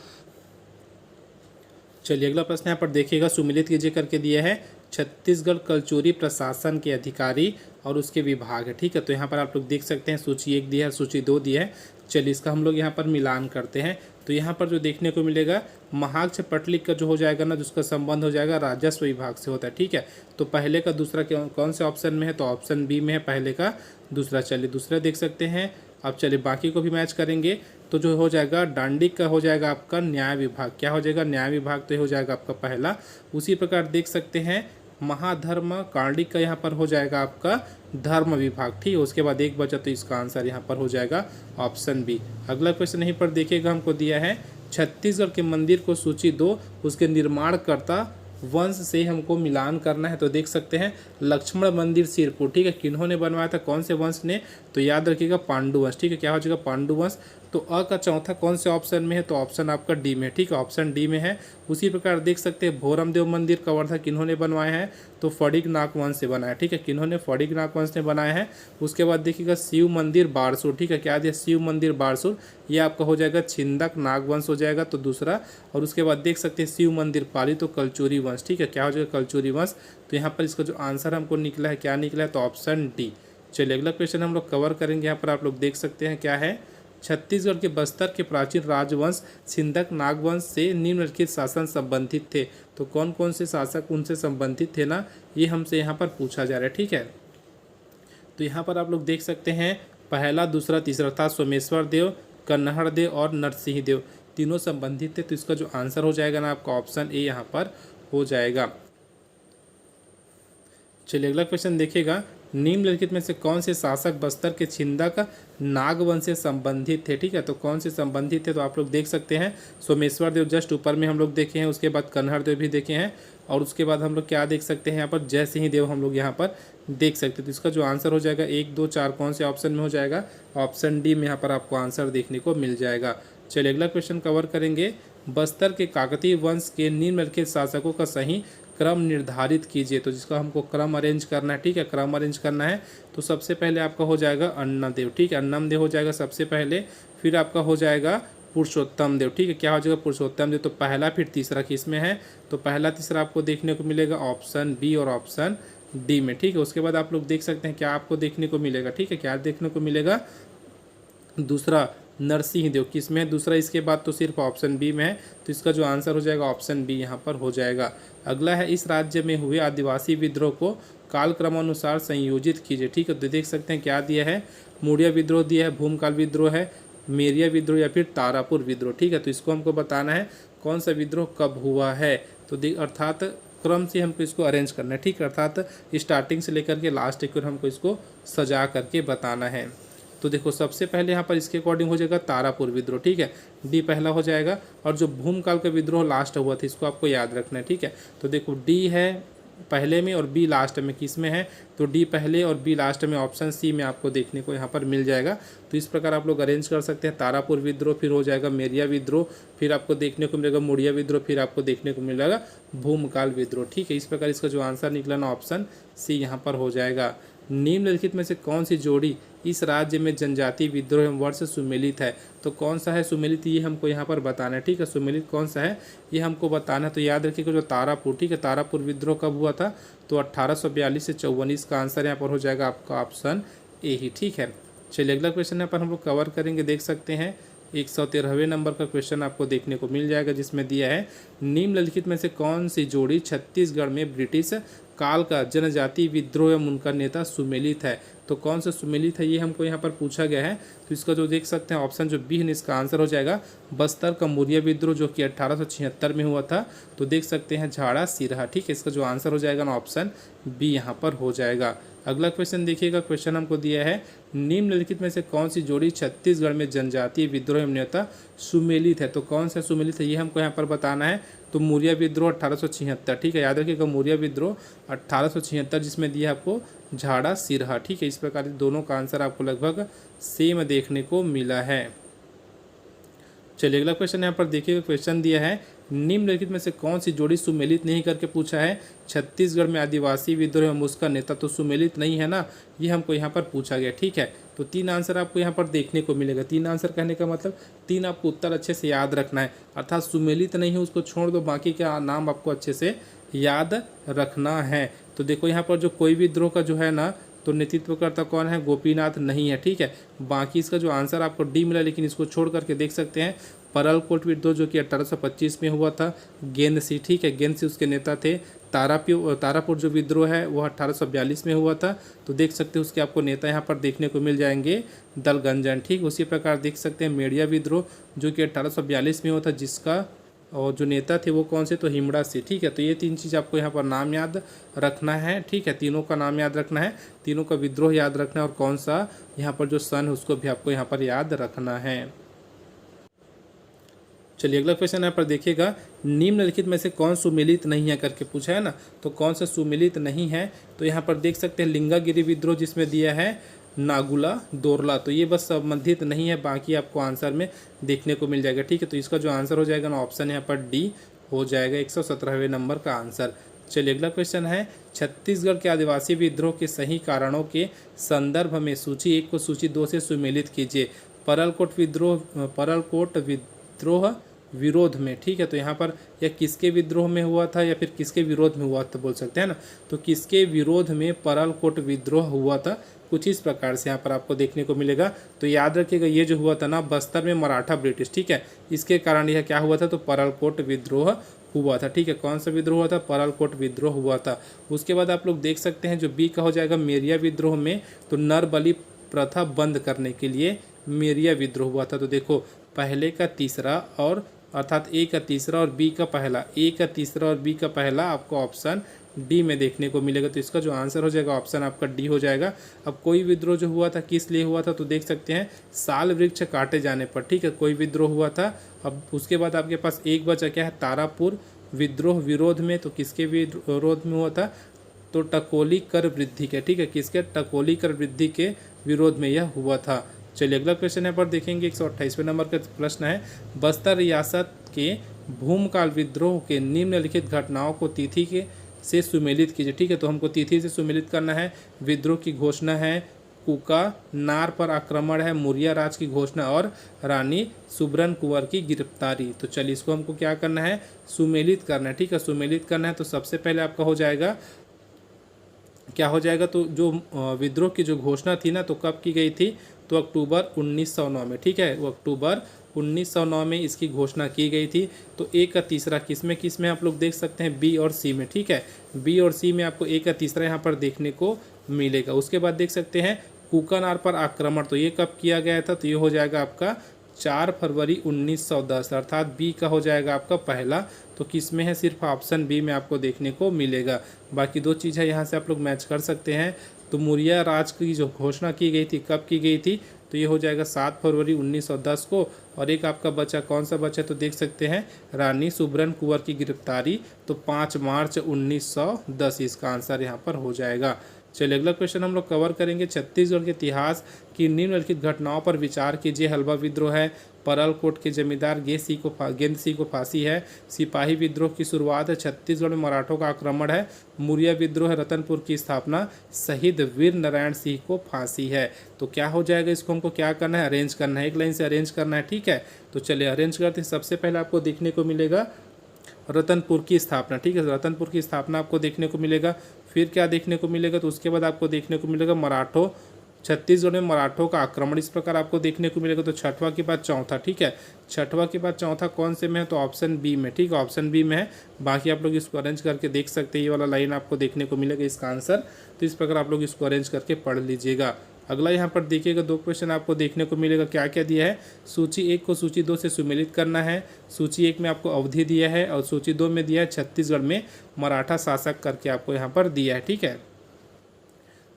चलिए अगला प्रश्न यहाँ पर देखिएगा, सुमिलित कीजिए करके दिया है छत्तीसगढ़ कलचुरी प्रशासन के अधिकारी और उसके विभाग है, ठीक है। तो यहाँ पर आप लोग देख सकते हैं सूची 1 दी है, सूची 2 दी है। चलिए इसका हम लोग यहाँ पर मिलान करते हैं। तो यहाँ पर जो देखने को मिलेगा महाक्ष पटलिक का जो हो जाएगा ना, जिसका संबंध हो जाएगा राजस्व विभाग से होता है, ठीक है। तो पहले का दूसरा कौन से ऑप्शन में है, तो ऑप्शन बी में है पहले का दूसरा। चलिए दूसरा देख सकते हैं। अब चलिए बाकी को भी मैच करेंगे। तो जो हो जाएगा दांडिक का हो जाएगा आपका न्याय विभाग, क्या हो जाएगा, न्याय विभाग। तो ये हो जाएगा आपका पहला। उसी प्रकार देख सकते हैं महाधर्म कांडिक का यहाँ पर हो जाएगा आपका धर्म विभाग, ठीक है। उसके बाद एक बचा, तो इसका आंसर यहाँ पर हो जाएगा ऑप्शन बी। अगला क्वेश्चन यहीं पर देखिएगा, हमको दिया है छत्तीसगढ़ के मंदिर को सूची 2 उसके निर्माणकर्ता वंश से हमको मिलान करना है। तो देख सकते हैं लक्ष्मण मंदिर सिरपुर, ठीक है। किन्होंने बनवाया था, कौन से वंश ने, तो याद रखिएगा पांडु वंश, ठीक है। क्या हो जाएगा, पांडु वंश। तो अ का चौथा कौन से ऑप्शन में है, तो ऑप्शन आपका डी में, ठीक है। ऑप्शन डी में है। उसी प्रकार देख सकते हैं भोरमदेव मंदिर कवर्धा किन्होंने बनवाया है, तो फड़िकनाथ वंश से बनाया, ठीक है। किन्होंने, फड़िकनाथ वंश ने बनाया है। उसके बाद देखिएगा शिव मंदिर बारसूर, ठीक है। क्या दिया, शिव मंदिर बारसूर, ये आपका हो जाएगा छिंदक नागवंश हो जाएगा, तो दूसरा। और उसके बाद देख सकते हैं शिव मंदिर पाली, तो कलचुरी वंश, ठीक है। क्या हो जाएगा, कलचुरी वंश। तो यहाँ पर इसका जो आंसर हमको निकला है, क्या निकला है, तो ऑप्शन डी। चलिए अगला क्वेश्चन हम लोग कवर करेंगे। यहाँ पर आप लोग देख सकते हैं क्या है, छत्तीसगढ़ के बस्तर के प्राचीन राजवंश छिंदक नागवंश से निम्नलिखित शासन संबंधित थे। तो कौन कौन से शासक उनसे संबंधित थे ना, ये हमसे यहाँ पर पूछा जा रहा है, ठीक है। तो यहाँ पर आप लोग देख सकते हैं पहला दूसरा तीसरा था सोमेश्वर देव, कन्हड़ देव और नरसिंह देव, तीनों संबंधित थे। तो इसका जो आंसर हो जाएगा ना आपका ऑप्शन ए यहाँ पर हो जाएगा। चलिए अगला क्वेश्चन देखिएगा, निम्नलिखित में से कौन से शासक बस्तर के छिंदक नागवन से संबंधित थे। ठीक है, तो कौन से संबंधित थे, तो आप लोग देख सकते हैं सोमेश्वर देव जस्ट ऊपर में हम लोग देखे हैं, उसके बाद कन्हर देव भी देखे हैं, और उसके बाद हम लोग क्या देख सकते हैं यहाँ पर जय सिंह देव हम लोग यहाँ पर देख सकते हैं। तो इसका जो आंसर हो जाएगा 1, 2, 4 कौन से ऑप्शन में हो जाएगा, ऑप्शन डी में यहाँ पर आपको आंसर देखने को मिल जाएगा। चलिए अगला क्वेश्चन कवर करेंगे। बस्तर के काकतीय वंश के निम्नलिखित शासकों का सही क्रम निर्धारित कीजिए। तो जिसका हमको क्रम अरेंज करना है, ठीक है, क्रम अरेंज करना है तो सबसे पहले आपका हो जाएगा अन्नदेव। ठीक है, अन्नमदेव हो जाएगा सबसे पहले, फिर आपका हो जाएगा पुरुषोत्तम देव। ठीक है, क्या हो जाएगा पुरुषोत्तम देव, तो पहला फिर तीसरा किस में है, तो पहला तीसरा आपको देखने को मिलेगा ऑप्शन बी और ऑप्शन डी में। ठीक है, उसके बाद आप लोग देख सकते हैं क्या आपको देखने को मिलेगा। ठीक है, क्या देखने को मिलेगा, दूसरा नरसिंह देव किस में है, दूसरा, इसके बाद तो सिर्फ ऑप्शन बी में है, तो इसका जो आंसर हो जाएगा ऑप्शन बी यहाँ पर हो जाएगा। अगला है इस राज्य में हुए आदिवासी विद्रोह को कालक्रमानुसार संयोजित कीजिए। ठीक है, तो देख सकते हैं क्या दिया है, मुड़िया विद्रोह दिया है, भूमकाल विद्रोह है, मेरिया विद्रोह या फिर तारापुर विद्रोह। ठीक है, तो इसको हमको बताना है कौन सा विद्रोह कब हुआ है, तो अर्थात क्रम से हमको इसको अरेंज करना है। ठीक है, अर्थात स्टार्टिंग से लेकर के लास्ट तक हमको इसको सजा करके बताना है। तो देखो सबसे पहले यहाँ पर इसके अकॉर्डिंग हो जाएगा तारापुर विद्रोह। ठीक है, डी पहला हो जाएगा, और जो भूमकाल का विद्रोह लास्ट हुआ था इसको आपको याद रखना है। ठीक है, तो देखो डी है पहले में और बी लास्ट में, किस में है, तो डी पहले और बी लास्ट में, ऑप्शन सी में आपको देखने को यहाँ पर मिल जाएगा। तो इस प्रकार आप लोग अरेंज कर सकते हैं, तारापुर विद्रोह, फिर हो जाएगा मेरिया विद्रोह, फिर आपको देखने को मिलेगा मुड़िया विद्रोह, फिर आपको देखने को मिलेगा भूमकाल विद्रोह। ठीक है, इस प्रकार इसका जो आंसर निकला ना ऑप्शन सी यहाँ पर हो जाएगा। निम्नलिखित में से कौन सी जोड़ी इस राज्य में जनजातीय विद्रोह एवं वर्ष सुमेलित है, तो कौन सा है सुमेलित, ये हमको यहाँ पर बताना है। ठीक है, सुमेलित कौन सा है ये हमको बताना है, तो याद रखिएगा जो तारापुर, ठीक है, तारापुर विद्रोह कब हुआ था, तो 1842 से 54, इसका आंसर यहाँ पर हो जाएगा आपका ऑप्शन ए ही। ठीक है, चलिए अगला क्वेश्चन यहाँ पर हम लोग कवर करेंगे, देख सकते हैं 113वें नंबर का क्वेश्चन आपको देखने को मिल जाएगा, जिसमें दिया है निम्नलिखित में से कौन सी जोड़ी छत्तीसगढ़ में ब्रिटिश काल का जनजातीय विद्रोह एवं उनका नेता सुमेलित है, तो कौन सा सुमेलित है ये हमको यहाँ पर पूछा गया है। तो इसका जो देख सकते हैं ऑप्शन जो बी है, इसका आंसर हो जाएगा बस्तर का मुड़िया विद्रोह जो कि 1876 में हुआ था, तो देख सकते हैं झाड़ा सिरहा। ठीक है, इसका जो आंसर हो जाएगा ना ऑप्शन बी यहाँ पर हो जाएगा। अगला क्वेश्चन देखिएगा, क्वेश्चन हमको दिया है निम्नलिखित में से कौन सी जोड़ी छत्तीसगढ़ में जनजातीय विद्रोह एवं नेता सुमेलित है, तो कौन सा सुमेलित है ये हमको यहाँ पर बताना है। तो मुड़िया विद्रोह 1876, ठीक है, याद रखिएगा मुड़िया विद्रोह 1876, जिसमें दिया आपको झाड़ा सिरहा। ठीक है, इस प्रकार दोनों का आंसर आपको लगभग सेम देखने को मिला है। चलिए अगला क्वेश्चन यहाँ पर देखिएगा, क्वेश्चन दिया है निम्नलिखित में से कौन सी जोड़ी सुमेलित नहीं करके पूछा है, छत्तीसगढ़ में आदिवासी विद्रोह एवं उसका नेता, तो सुमेलित नहीं है ना, ये हमको यहाँ पर पूछा गया। ठीक है, तो 3 आंसर आपको यहाँ पर देखने को मिलेगा। 3 आंसर कहने का मतलब 3 आपको उत्तर अच्छे से याद रखना है, अर्थात सुमेलित नहीं है उसको छोड़ दो, बाकी का नाम आपको अच्छे से याद रखना है। तो देखो यहाँ पर जो कोई विद्रोह का जो है ना, तो नेतृत्वकर्ता कौन है, गोपीनाथ नहीं है। ठीक है, बाकी इसका जो आंसर आपको डी मिला, लेकिन इसको छोड़ करके देख सकते हैं परलकोट विद्रोह जो कि 1825 में हुआ था, गेंद सी, ठीक है, गेंद सी उसके नेता थे। तारापुर जो विद्रोह है वो 1842 में हुआ था, तो देख सकते हैं उसके आपको नेता यहाँ पर देखने को मिल जाएंगे दलगंजन। ठीक, उसी प्रकार देख सकते हैं मेड़िया विद्रोह जो कि 1842 में हुआ था, जिसका और जो नेता थे वो कौन से, तो हिमड़ा से। ठीक है, तो ये 3 चीज़ आपको यहाँ पर नाम याद रखना है। ठीक है, तीनों का नाम याद रखना है, तीनों का विद्रोह याद रखना है, और कौन सा यहाँ पर जो सन है उसको भी आपको यहाँ पर याद रखना है। चलिए अगला क्वेश्चन यहाँ पर देखिएगा, निम्नलिखित में से कौन सुमेलित नहीं है करके पूछा है ना, तो कौन सा सुमेलित नहीं है, तो यहाँ पर देख सकते हैं लिंगागिरी विद्रोह जिसमें दिया है नागुला दोरला, तो ये बस संबंधित नहीं है, बाकी आपको आंसर में देखने को मिल जाएगा। ठीक है, तो इसका जो आंसर हो जाएगा ना ऑप्शन यहाँ पर डी हो जाएगा, 117वें नंबर का आंसर। चलिए अगला क्वेश्चन है, छत्तीसगढ़ के आदिवासी विद्रोह के सही कारणों के संदर्भ में सूची 1 को सूची 2 से सुमेलित कीजिए। परलकोट विद्रोह विरोध में। ठीक है, तो यहाँ पर यह किसके विद्रोह में हुआ था या फिर किसके विरोध में हुआ था बोल सकते हैं ना, तो किसके विरोध में परलकोट विद्रोह हुआ था, कुछ इस प्रकार से यहाँ पर आपको देखने को मिलेगा। तो याद रखिएगा ये जो हुआ था ना बस्तर में मराठा ब्रिटिश, ठीक है, इसके कारण यह क्या हुआ था, तो परलकोट विद्रोह हुआ था। ठीक है, कौन सा विद्रोह हुआ था, परलकोट विद्रोह हुआ था। उसके बाद आप लोग देख सकते हैं जो बी का हो जाएगा मेरिया विद्रोह में, तो नर बलि प्रथा बंद करने के लिए मेरिया विद्रोह हुआ था। तो देखो पहले का तीसरा और अर्थात ए का तीसरा और बी का पहला, ए का तीसरा और बी का पहला आपको ऑप्शन डी में देखने को मिलेगा। तो इसका जो आंसर हो जाएगा ऑप्शन आपका डी हो जाएगा। अब कोई विद्रोह जो हुआ था किस लिए हुआ था, तो देख सकते हैं साल वृक्ष काटे जाने पर, ठीक है, कोई विद्रोह हुआ था। अब उसके बाद आपके पास एक बचा क्या है, तारापुर विद्रोह विरोध में, तो किसके विरोध में हुआ था, तो टकोली कर वृद्धि के, ठीक है, किसके, टकोली कर वृद्धि के विरोध में यह हुआ था। चलिए अगला क्वेश्चन यहाँ पर देखेंगे, 128वें नंबर का प्रश्न है, बस्तर रियासत के भूमकाल विद्रोह के निम्नलिखित घटनाओं को तिथि के से सुमेलित कीजिए, ठीक है। तो हमको तिथि से सुमेलित करना है, विद्रोह की घोषणा है, कुका नार पर आक्रमण है, मुरिया राज की घोषणा और रानी सुब्रन कुंवर की गिरफ्तारी। तो चलिए इसको हमको क्या करना है, सुमेलित करना है, ठीक है, सुमेलित करना है। तो सबसे पहले आपका हो जाएगा, क्या हो जाएगा, तो जो विद्रोह की जो घोषणा थी ना, तो कब की गई थी, तो अक्टूबर 1909 में, ठीक है, वो अक्टूबर 1909 में इसकी घोषणा की गई थी। तो ए का तीसरा किस में आप लोग देख सकते हैं, बी और सी में, ठीक है, बी और सी में आपको ए का तीसरा यहाँ पर देखने को मिलेगा। उसके बाद देख सकते हैं कुकानार पर आक्रमण, तो ये कब किया गया था, तो ये हो जाएगा आपका 4 फरवरी 1910, अर्थात बी का हो जाएगा आपका पहला। तो किस में है, सिर्फ ऑप्शन बी में आपको देखने को मिलेगा। बाकी दो चीज़ है यहाँ से आप लोग मैच कर सकते हैं। तो मुरिया राज की जो घोषणा की गई थी कब की गई थी, तो ये हो जाएगा 7 फरवरी 1910 को। और एक आपका बचा, कौन सा बचा, तो देख सकते हैं रानी सुब्रन कुंवर की गिरफ्तारी, तो 5 मार्च 1910 इसका आंसर यहाँ पर हो जाएगा। चलिए अगला क्वेश्चन हम लोग कवर करेंगे, छत्तीसगढ़ के इतिहास की निम्नलिखित घटनाओं पर विचार कीजिए। हलवा विद्रोह है, परलकोट के जमींदार गेंद सिंह को फांसी है, सिपाही विद्रोह की शुरुआत है, छत्तीसगढ़ में मराठों का आक्रमण है, मुरिया विद्रोह है, रतनपुर की स्थापना, शहीद वीर नारायण सिंह को फांसी है। तो क्या हो जाएगा, इसको हमको क्या करना है, अरेंज करना है, एक लाइन से अरेंज करना है, ठीक है। तो चलिए अरेंज करते हैं। सबसे पहले आपको देखने को मिलेगा रतनपुर की स्थापना, ठीक है, रतनपुर की स्थापना आपको देखने को मिलेगा। फिर क्या देखने को मिलेगा, तो उसके बाद आपको देखने को मिलेगा मराठों, छत्तीसगढ़ में मराठों का आक्रमण, इस प्रकार आपको देखने को मिलेगा। तो छठवां के बाद चौथा, ठीक है, छठवां के बाद चौथा कौन से में है, तो ऑप्शन बी में, ठीक है, ऑप्शन बी में है। बाकी आप लोग इसको अरेंज करके देख सकते हैं, ये वाला लाइन आपको देखने को मिलेगा इसका आंसर। तो इस प्रकार आप लोग इसको अरेंज करके पढ़ लीजिएगा। अगला यहाँ पर देखिएगा, 2 क्वेश्चन आपको देखने को मिलेगा, क्या क्या दिया है, सूची 1 को सूची 2 से सुमेलित करना है। सूची 1 में आपको अवधि दिया है और सूची 2 में दिया है छत्तीसगढ़ में मराठा शासक करके आपको यहाँ पर दिया है, ठीक है।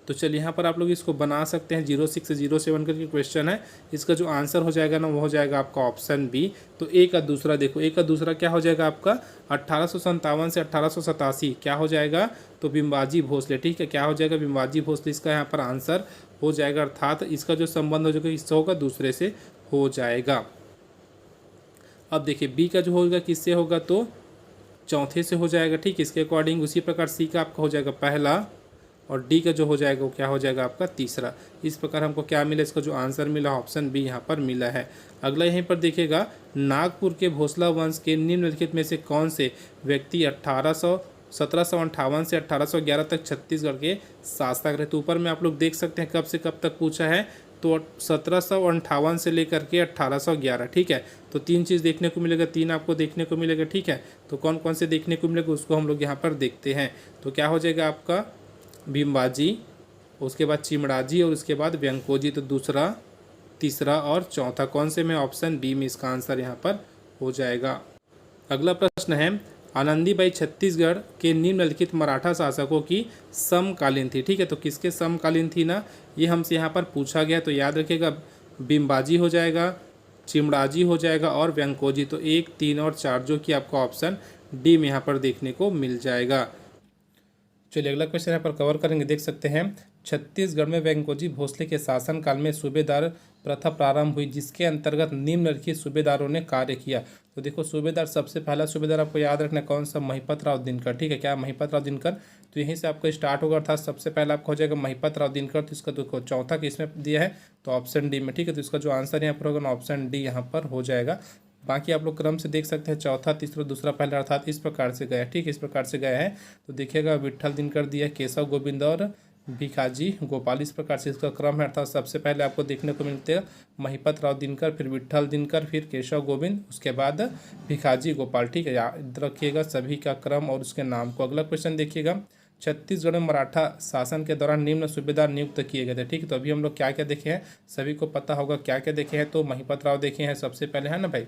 तो चलिए यहाँ पर आप लोग इसको बना सकते हैं, 06 से 07 करके क्वेश्चन है। इसका जो आंसर हो जाएगा ना, वो हो जाएगा आपका ऑप्शन बी। तो ए का दूसरा देखो, ए का दूसरा क्या हो जाएगा आपका, 1857 से 1887 क्या हो जाएगा, तो बिम्बाजी भोसले, ठीक है, क्या हो जाएगा, बिम्बाजी भोसले इसका यहाँ पर आंसर हो जाएगा। अर्थात इसका जो संबंध हो जाएगा इससे होगा, दूसरे से हो जाएगा। अब देखिए बी का जो होगा किससे होगा, तो चौथे से हो जाएगा, ठीक, इसके अकॉर्डिंग। उसी प्रकार सी का आपका हो जाएगा पहला, और डी का जो हो जाएगा वो क्या हो जाएगा आपका तीसरा। इस प्रकार हमको क्या मिला, इसका जो आंसर मिला ऑप्शन बी यहाँ पर मिला है। अगला यहीं पर देखिएगा, नागपुर के भोसला वंश के निम्नलिखित में से कौन से व्यक्ति 1758 से 1811 तक छत्तीसगढ़ के शासक रहे। तो ऊपर में आप लोग देख सकते हैं कब से कब तक पूछा है, तो 1758 से लेकर के 1811, ठीक है। तो 3 चीज़ देखने को मिलेगा, 3 आपको देखने को मिलेगा, ठीक है। तो कौन कौन से देखने को मिलेगा उसको हम लोग यहाँ पर देखते हैं। तो क्या हो जाएगा आपका भीमबाजी, उसके बाद चिमड़ाजी और उसके बाद व्यंकोजी। तो दूसरा, तीसरा और चौथा कौन से में, ऑप्शन बी में इसका आंसर यहाँ पर हो जाएगा। अगला प्रश्न है, आनंदीबाई छत्तीसगढ़ के निम्नलिखित मराठा शासकों की समकालीन थी, ठीक है। तो किसके समकालीन थी ना, ये हमसे यहाँ पर पूछा गया। तो याद रखिएगा, भीमबाजी हो जाएगा, चिमड़ाजी हो जाएगा और व्यंकोजी। तो 1, 3 और 4 जो कि आपका ऑप्शन डी में यहाँ पर देखने को मिल जाएगा। चलिए अगला क्वेश्चन यहाँ पर कवर करेंगे, देख सकते हैं, छत्तीसगढ़ में व्यंकोजी भोसले के शासनकाल में सूबेदार प्रथा प्रारंभ हुई, जिसके अंतर्गत निम्नलिखित सूबेदारों ने कार्य किया। तो देखो सूबेदार, सबसे पहला सूबेदार आपको याद रखना कौन सा, महिपत राव दिनकर, ठीक है, क्या महिपत राव दिनकर। तो यहीं से आपको स्टार्ट होगा, अर्थात सबसे पहला आपको हो जाएगा महिपत राव दिनकर। तो इसका देखो चौथा किसमें दिया है, तो ऑप्शन डी में, ठीक है। तो इसका जो आंसर यहाँ पर होगा ऑप्शन डी यहाँ पर हो जाएगा। बाकी आप लोग क्रम से देख सकते हैं, चौथा, तीसरा, दूसरा, पहला, अर्थात इस प्रकार से गया, ठीक, इस प्रकार से गया है। तो देखिएगा, विट्ठल दिनकर दिया, केशव गोविंद और भिखाजी गोपाल, इस प्रकार से इसका क्रम है। अर्थात सबसे पहले आपको देखने को मिलते हैं महिपत राव दिनकर, फिर विट्ठल दिनकर, फिर केशव गोविंद, उसके बाद भिखाजी गोपाल, ठीक है। याद रखिएगा सभी का क्रम और उसके नाम को। अगला क्वेश्चन देखिएगा, छत्तीसगढ़ में मराठा शासन के दौरान निम्न सूबेदार नियुक्त किए गए थे, ठीक है। तो अभी हम लोग क्या क्या देखे हैं, सभी को पता होगा क्या क्या देखे हैं। तो महिपत राव देखे हैं सबसे पहले, है ना भाई,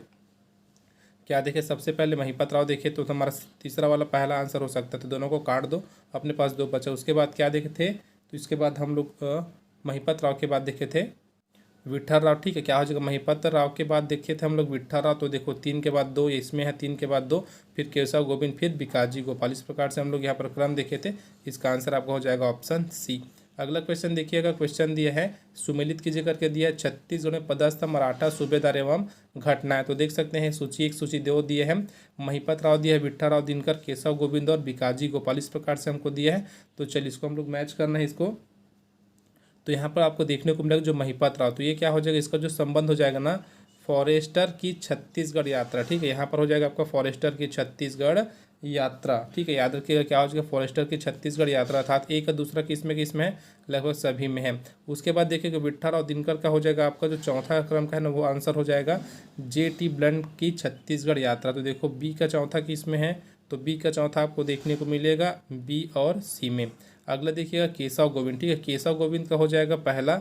क्या देखे, सबसे पहले महिपत राव देखे तो हमारा तीसरा वाला पहला आंसर हो सकता है, तो दोनों को काट दो, अपने पास 2 बचा। उसके बाद क्या देखे थे, तो इसके बाद हम लोग महिपत राव के बाद देखे थे विठल राव। ठीक है, क्या हो जाएगा, महिपत राव के बाद देखे थे हम लोग विठल राव, तो देखो 3 के बाद 2, इसमें है 3 के बाद 2, फिर केशव गोविंद, फिर बिकाजी गोपाल। इस प्रकार से हम लोग यहाँ पर क्रम देखे थे। इसका आंसर आपका हो जाएगा ऑप्शन सी। अगला क्वेश्चन देखिएगा, क्वेश्चन दिया है सुमेलित कीजिए करके दिया है, छत्तीसगढ़ में पदस्थ मराठा सूबेदार एवं घटनाएं। तो देख सकते हैं सूची 1 सूची 2 दिए हैं, महिपत राव दिया है, विठल राव दिनकर, केशव गोविंद और बिकाजी गोपाल। इस प्रकार से हमको दिया है। तो चलिए इसको हम लोग मैच करना है इसको। तो यहाँ पर आपको देखने को मिलेगा जो महिपत राव, तो ये क्या हो जाएगा, इसका जो संबंध हो जाएगा ना फॉरेस्टर की छत्तीसगढ़ यात्रा। ठीक है, यहाँ पर हो जाएगा आपका फॉरेस्टर की छत्तीसगढ़ यात्रा। ठीक है, याद रखिएगा क्या हो जाएगा, फॉरेस्टर की छत्तीसगढ़ यात्रा, अर्थात एक का दूसरा किसमें है, लगभग सभी में है। उसके बाद देखिएगा विठल और दिनकर का हो जाएगा आपका जो चौथा क्रम का है ना, वो आंसर हो जाएगा J.T. ब्लंट की छत्तीसगढ़ यात्रा। तो देखो बी का चौथा किसमें है, तो बी का चौथा आपको देखने को मिलेगा बी और सी में। अगला देखिएगा केशव गोविंद। ठीक है, केशव गोविंद का हो जाएगा पहला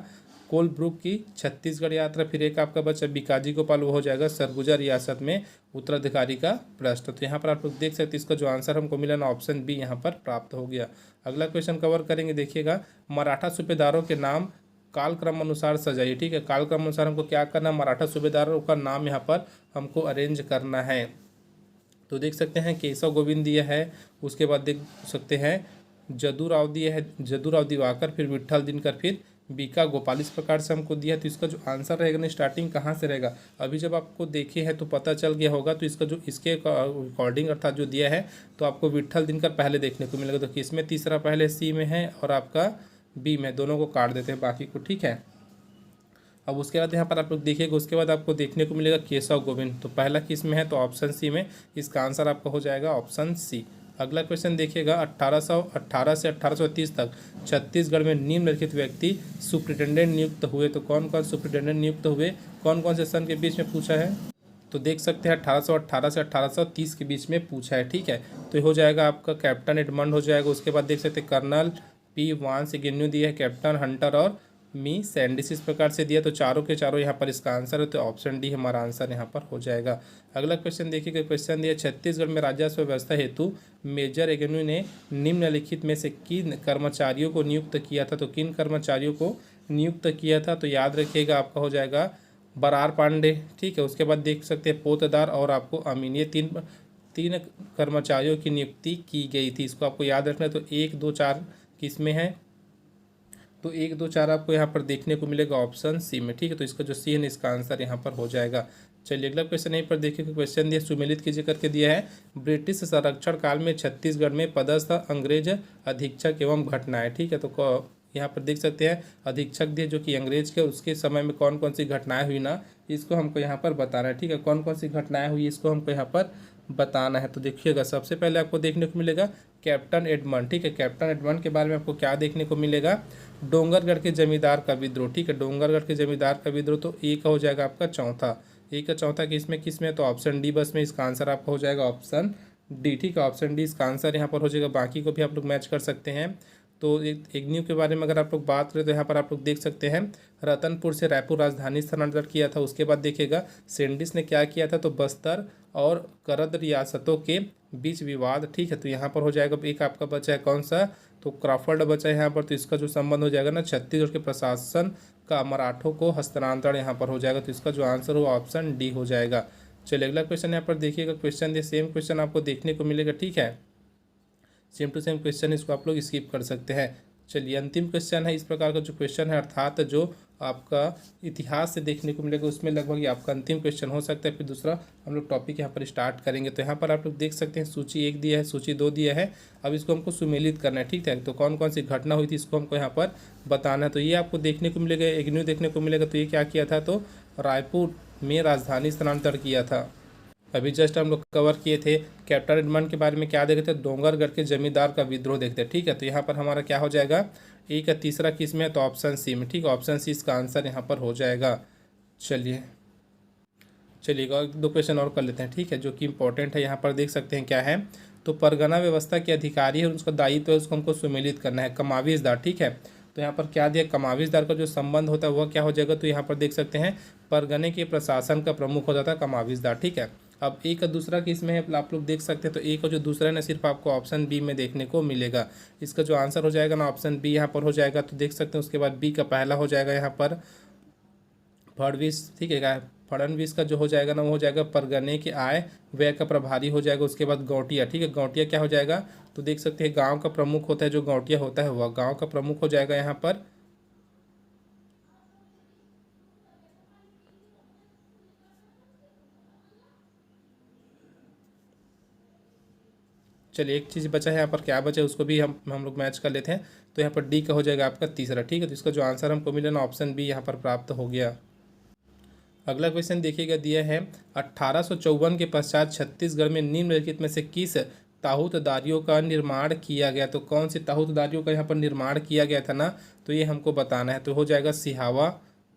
कोलब्रुक की छत्तीसगढ़ यात्रा। फिर एक आपका बच्चा बिकाजी गोपाल, वो हो जाएगा सरगुजा रियासत में उत्तराधिकारी का प्रश्न। तो यहाँ पर आप लोग देख सकते हैं इसका जो आंसर हमको मिला ना ऑप्शन बी यहाँ पर प्राप्त हो गया। अगला क्वेश्चन कवर करेंगे, देखिएगा मराठा सूबेदारों के नाम कालक्रम अनुसार सजाइए। ठीक है, कालक्रम अनुसार हमको क्या करना है, मराठा सूबेदारों का नाम यहाँ पर हमको अरेंज करना है। तो देख सकते हैं केशव गोविंद दिया है, उसके बाद देख सकते हैं जदूराव दिया है, जदूराव दिवाकर, फिर विठल दिनकर, फिर बीका गोपाल। इस प्रकार से हमको दिया है। तो इसका जो आंसर रहेगा ना स्टार्टिंग कहाँ से रहेगा, अभी जब आपको देखे हैं तो पता चल गया होगा। तो इसका जो इसके अकॉर्डिंग अर्थात जो दिया है, तो आपको विठल दिनकर पहले देखने को मिलेगा। तो किसमें तीसरा, पहले सी में है और आपका बी में, दोनों को काट देते हैं बाकी को। ठीक है, अब उसके बाद यहाँ पर आप लोग देखिएगा, उसके बाद आपको देखने को मिलेगा केशव गोविंद। तो पहला किस में है, तो ऑप्शन सी में। इसका आंसर आपका हो जाएगा ऑप्शन सी। अगला क्वेश्चन देखिएगा, 1818 से 1830 तक छत्तीसगढ़ में निम्नलिखित व्यक्ति सुप्रिटेंडेंट नियुक्त हुए। तो कौन कौन सुप्रिटेंडेंट नियुक्त हुए, कौन कौन से सन के बीच में पूछा है, तो देख सकते हैं 1818 से 1830 के बीच में पूछा है। ठीक है, तो ये हो जाएगा आपका कैप्टन एडमंड हो जाएगा। उसके बाद देख सकते हैं कर्नल P. वांस एगेन्यू दिया है, कैप्टन हंटर और मी सैंडिस। इस प्रकार से दिया। तो चारों के चारों यहाँ पर इसका आंसर है, तो ऑप्शन डी हमारा आंसर यहाँ पर हो जाएगा। अगला क्वेश्चन देखिए, क्वेश्चन दिया छत्तीसगढ़ में राजस्व व्यवस्था हेतु मेजर एगेन्यू ने निम्नलिखित में से किन कर्मचारियों को नियुक्त किया था। तो किन कर्मचारियों को नियुक्त किया था, तो याद रखिएगा आपका हो जाएगा बरार पांडे। ठीक है, उसके बाद देख सकते हैं पोतदार और आपको अमीन, ये तीन कर्मचारियों की नियुक्ति की गई थी। इसको आपको याद रखना है। तो 1 2 4 किस में है, तो 1 2 4 आपको यहाँ पर देखने को मिलेगा ऑप्शन सी में। ठीक है, तो इसका जो सी है इसका आंसर यहाँ पर हो जाएगा। चलिए अगला क्वेश्चन यहीं पर देखिए, क्वेश्चन दिया सुमेलित कीजिए करके दिया है, ब्रिटिश संरक्षण काल में छत्तीसगढ़ में पदस्थ अंग्रेज अधीक्षक एवं घटनाएं। ठीक है, तो यहाँ पर देख सकते हैं अधीक्षक दिए जो कि अंग्रेज के, उसके समय में कौन कौन सी घटनाएं हुई ना, इसको हमको यहाँ पर बताना है। ठीक है, कौन कौन सी घटनाएं हुई इसको हमको यहाँ पर बताना है। तो देखिएगा सबसे पहले आपको देखने को मिलेगा कैप्टन एडमंड। ठीक है, कैप्टन एडमंड के बारे में आपको क्या देखने को मिलेगा, डोंगरगढ़ के जमींदार का विद्रोह। ठीक है, डोंगरगढ़ के जमींदार का विद्रोह, तो ए का हो जाएगा आपका चौथा। ए का चौथा किसमें, तो ऑप्शन डी बस में। इसका आंसर आपका हो जाएगा ऑप्शन डी। ठीक है, ऑप्शन डी इसका आंसर यहाँ पर हो जाएगा। बाकी को भी आप लोग मैच कर सकते हैं। तो एग्न्यू के बारे में अगर आप लोग बात करें तो यहाँ पर आप लोग देख सकते हैं रतनपुर से रायपुर राजधानी स्थानांतरण किया था। उसके बाद देखिएगा सैंडिस ने क्या किया था, तो बस्तर और करद रियासतों के बीच विवाद। ठीक है, तो यहाँ पर हो जाएगा एक आपका बचा है कौन सा, तो क्रॉफर्ड बचा है यहाँ पर। तो इसका जो संबंध हो जाएगा ना छत्तीसगढ़ के प्रशासन का मराठों को हस्तांतरण यहाँ पर हो जाएगा। तो इसका जो आंसर हो ऑप्शन डी हो जाएगा। चलिए अगला क्वेश्चन यहाँ पर देखिएगा, क्वेश्चन ये सेम क्वेश्चन आपको देखने को मिलेगा। ठीक है, सेम टू सेम क्वेश्चन, इसको आप लोग स्किप कर सकते हैं। चलिए अंतिम क्वेश्चन है इस प्रकार का जो क्वेश्चन है, अर्थात जो आपका इतिहास से देखने को मिलेगा उसमें लगभग ये आपका अंतिम क्वेश्चन हो सकता है। फिर दूसरा हम लोग टॉपिक यहाँ पर स्टार्ट करेंगे। तो यहाँ पर आप लोग देख सकते हैं सूची 1 दिया है, सूची 2 दिया है। अब इसको हमको सुमेलित करना है। ठीक है, तो कौन कौन सी घटना हुई थी इसको हमको यहाँ पर बताना है। तो ये आपको देखने को मिलेगा, एग्न्यू देखने को मिलेगा। तो ये क्या किया था, तो रायपुर में राजधानी स्थानांतरण किया था। अभी जस्ट हम लोग कवर किए थे कैप्टन एडमंड के बारे में, क्या देखते थे, डोंगरगढ़ के जमींदार का विद्रोह देखते हैं। ठीक है, तो यहाँ पर हमारा क्या हो जाएगा, ए का तीसरा किस में है, तो ऑप्शन सी में। ठीक है, ऑप्शन सी इसका आंसर यहाँ पर हो जाएगा। चलिए दो क्वेश्चन और कर लेते हैं। ठीक है, जो कि इंपॉर्टेंट है, यहाँ पर देख सकते हैं क्या है, तो परगना व्यवस्था के अधिकारी है, उसका दायित्व है उसको हमको सुमेलित करना है, कमाविजदार। ठीक है, तो यहाँ पर क्या दिया, कमाविजदार का जो संबंध होता है वह क्या हो जाएगा, तो यहाँ पर देख सकते हैं परगने के प्रशासन का प्रमुख हो जाता है कमाविजदार। ठीक है, अब ए का दूसरा किस में है आप लोग देख सकते हैं, तो ए का जो दूसरा है ना सिर्फ आपको ऑप्शन बी में देखने को मिलेगा। इसका जो आंसर हो जाएगा ना ऑप्शन बी यहाँ पर हो जाएगा। तो देख सकते हैं उसके बाद बी का पहला हो जाएगा यहाँ पर फडणवीस, ठीक है। फडणवीस का जो हो जाएगा ना वो हो जाएगा परगने के आय व्यय का प्रभारी हो जाएगा। उसके बाद गौटिया, ठीक है, गौटिया क्या हो जाएगा, तो देख सकते हैं गांव का प्रमुख होता है, जो गौटिया होता है वह गांव का प्रमुख हो जाएगा यहाँ पर। चलिए एक चीज़ बचा है यहाँ पर, क्या बचा है उसको भी हम लोग मैच कर लेते हैं। तो यहाँ पर डी का हो जाएगा आपका तीसरा, ठीक है। तो इसका जो आंसर हमको मिला ना ऑप्शन बी यहाँ पर प्राप्त हो गया। अगला क्वेश्चन देखिएगा, दिया है 1854 के पश्चात छत्तीसगढ़ में निम्नलिखित में से किस ताहूतदारियों का निर्माण किया गया। तो कौन सी ताहूतदारियों का यहाँ पर निर्माण किया गया था ना, तो ये हमको बताना है। तो हो जाएगा सिहावा,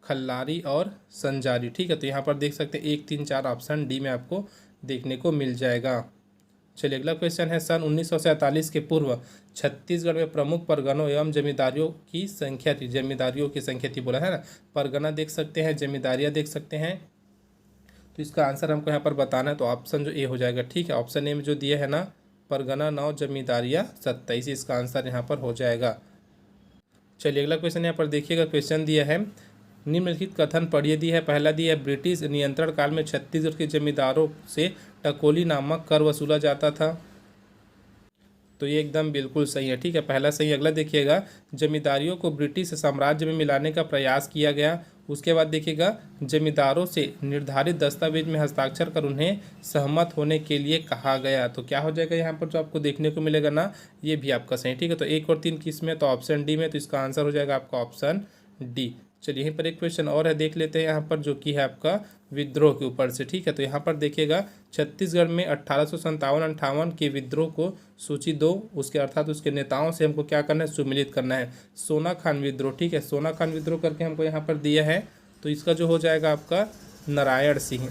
खल्लारी और संजारी, ठीक है। तो यहाँ पर देख सकते हैं 1, 3, 4 ऑप्शन डी में आपको देखने को मिल जाएगा। चलिए अगला क्वेश्चन है, सन 1947 के पूर्व छत्तीसगढ़ में प्रमुख परगनों एवं जमींदारियों की संख्या थी। जमींदारियों की संख्या थी बोला है ना, परगना देख सकते हैं, जमींदारियाँ देख सकते हैं। तो इसका आंसर हमको यहाँ पर बताना है, तो ऑप्शन जो ए हो जाएगा, ठीक है। ऑप्शन ए में जो दिया है ना परगना 9, जमींदारियाँ 27, इसका आंसर यहाँ पर हो जाएगा। चलिए अगला क्वेश्चन यहाँ पर देखिएगा, क्वेश्चन दिया है निम्नलिखित कथन पढ़िए। दिया है पहला दिया है ब्रिटिश नियंत्रण काल में छत्तीसगढ़ के जमींदारों से टकोली नामक कर वसूला जाता था। तो ये एकदम बिल्कुल सही है, ठीक है, पहला सही। अगला देखिएगा, जमींदारियों को ब्रिटिश साम्राज्य में मिलाने का प्रयास किया गया। उसके बाद देखिएगा, जमींदारों से निर्धारित दस्तावेज में हस्ताक्षर कर उन्हें सहमत होने के लिए कहा गया। तो क्या हो जाएगा यहाँ पर जो आपको देखने को मिलेगा ना, ये भी आपका सही, ठीक है। तो 1 और 3 किस में, तो ऑप्शन डी में। तो इसका आंसर हो जाएगा आपका ऑप्शन डी। चलिए यहीं पर एक क्वेश्चन और है, देख लेते हैं यहाँ पर, जो कि है आपका विद्रोह के ऊपर से, ठीक है। तो यहाँ पर देखिएगा, छत्तीसगढ़ में 1857-58 के विद्रोह को सूची 2 उसके अर्थात उसके नेताओं से हमको क्या करना है, सुमिलित करना है। सोना खान विद्रोह, ठीक है, सोना खान विद्रोह करके हमको यहाँ पर दिया है। तो इसका जो हो जाएगा आपका नारायण सिंह,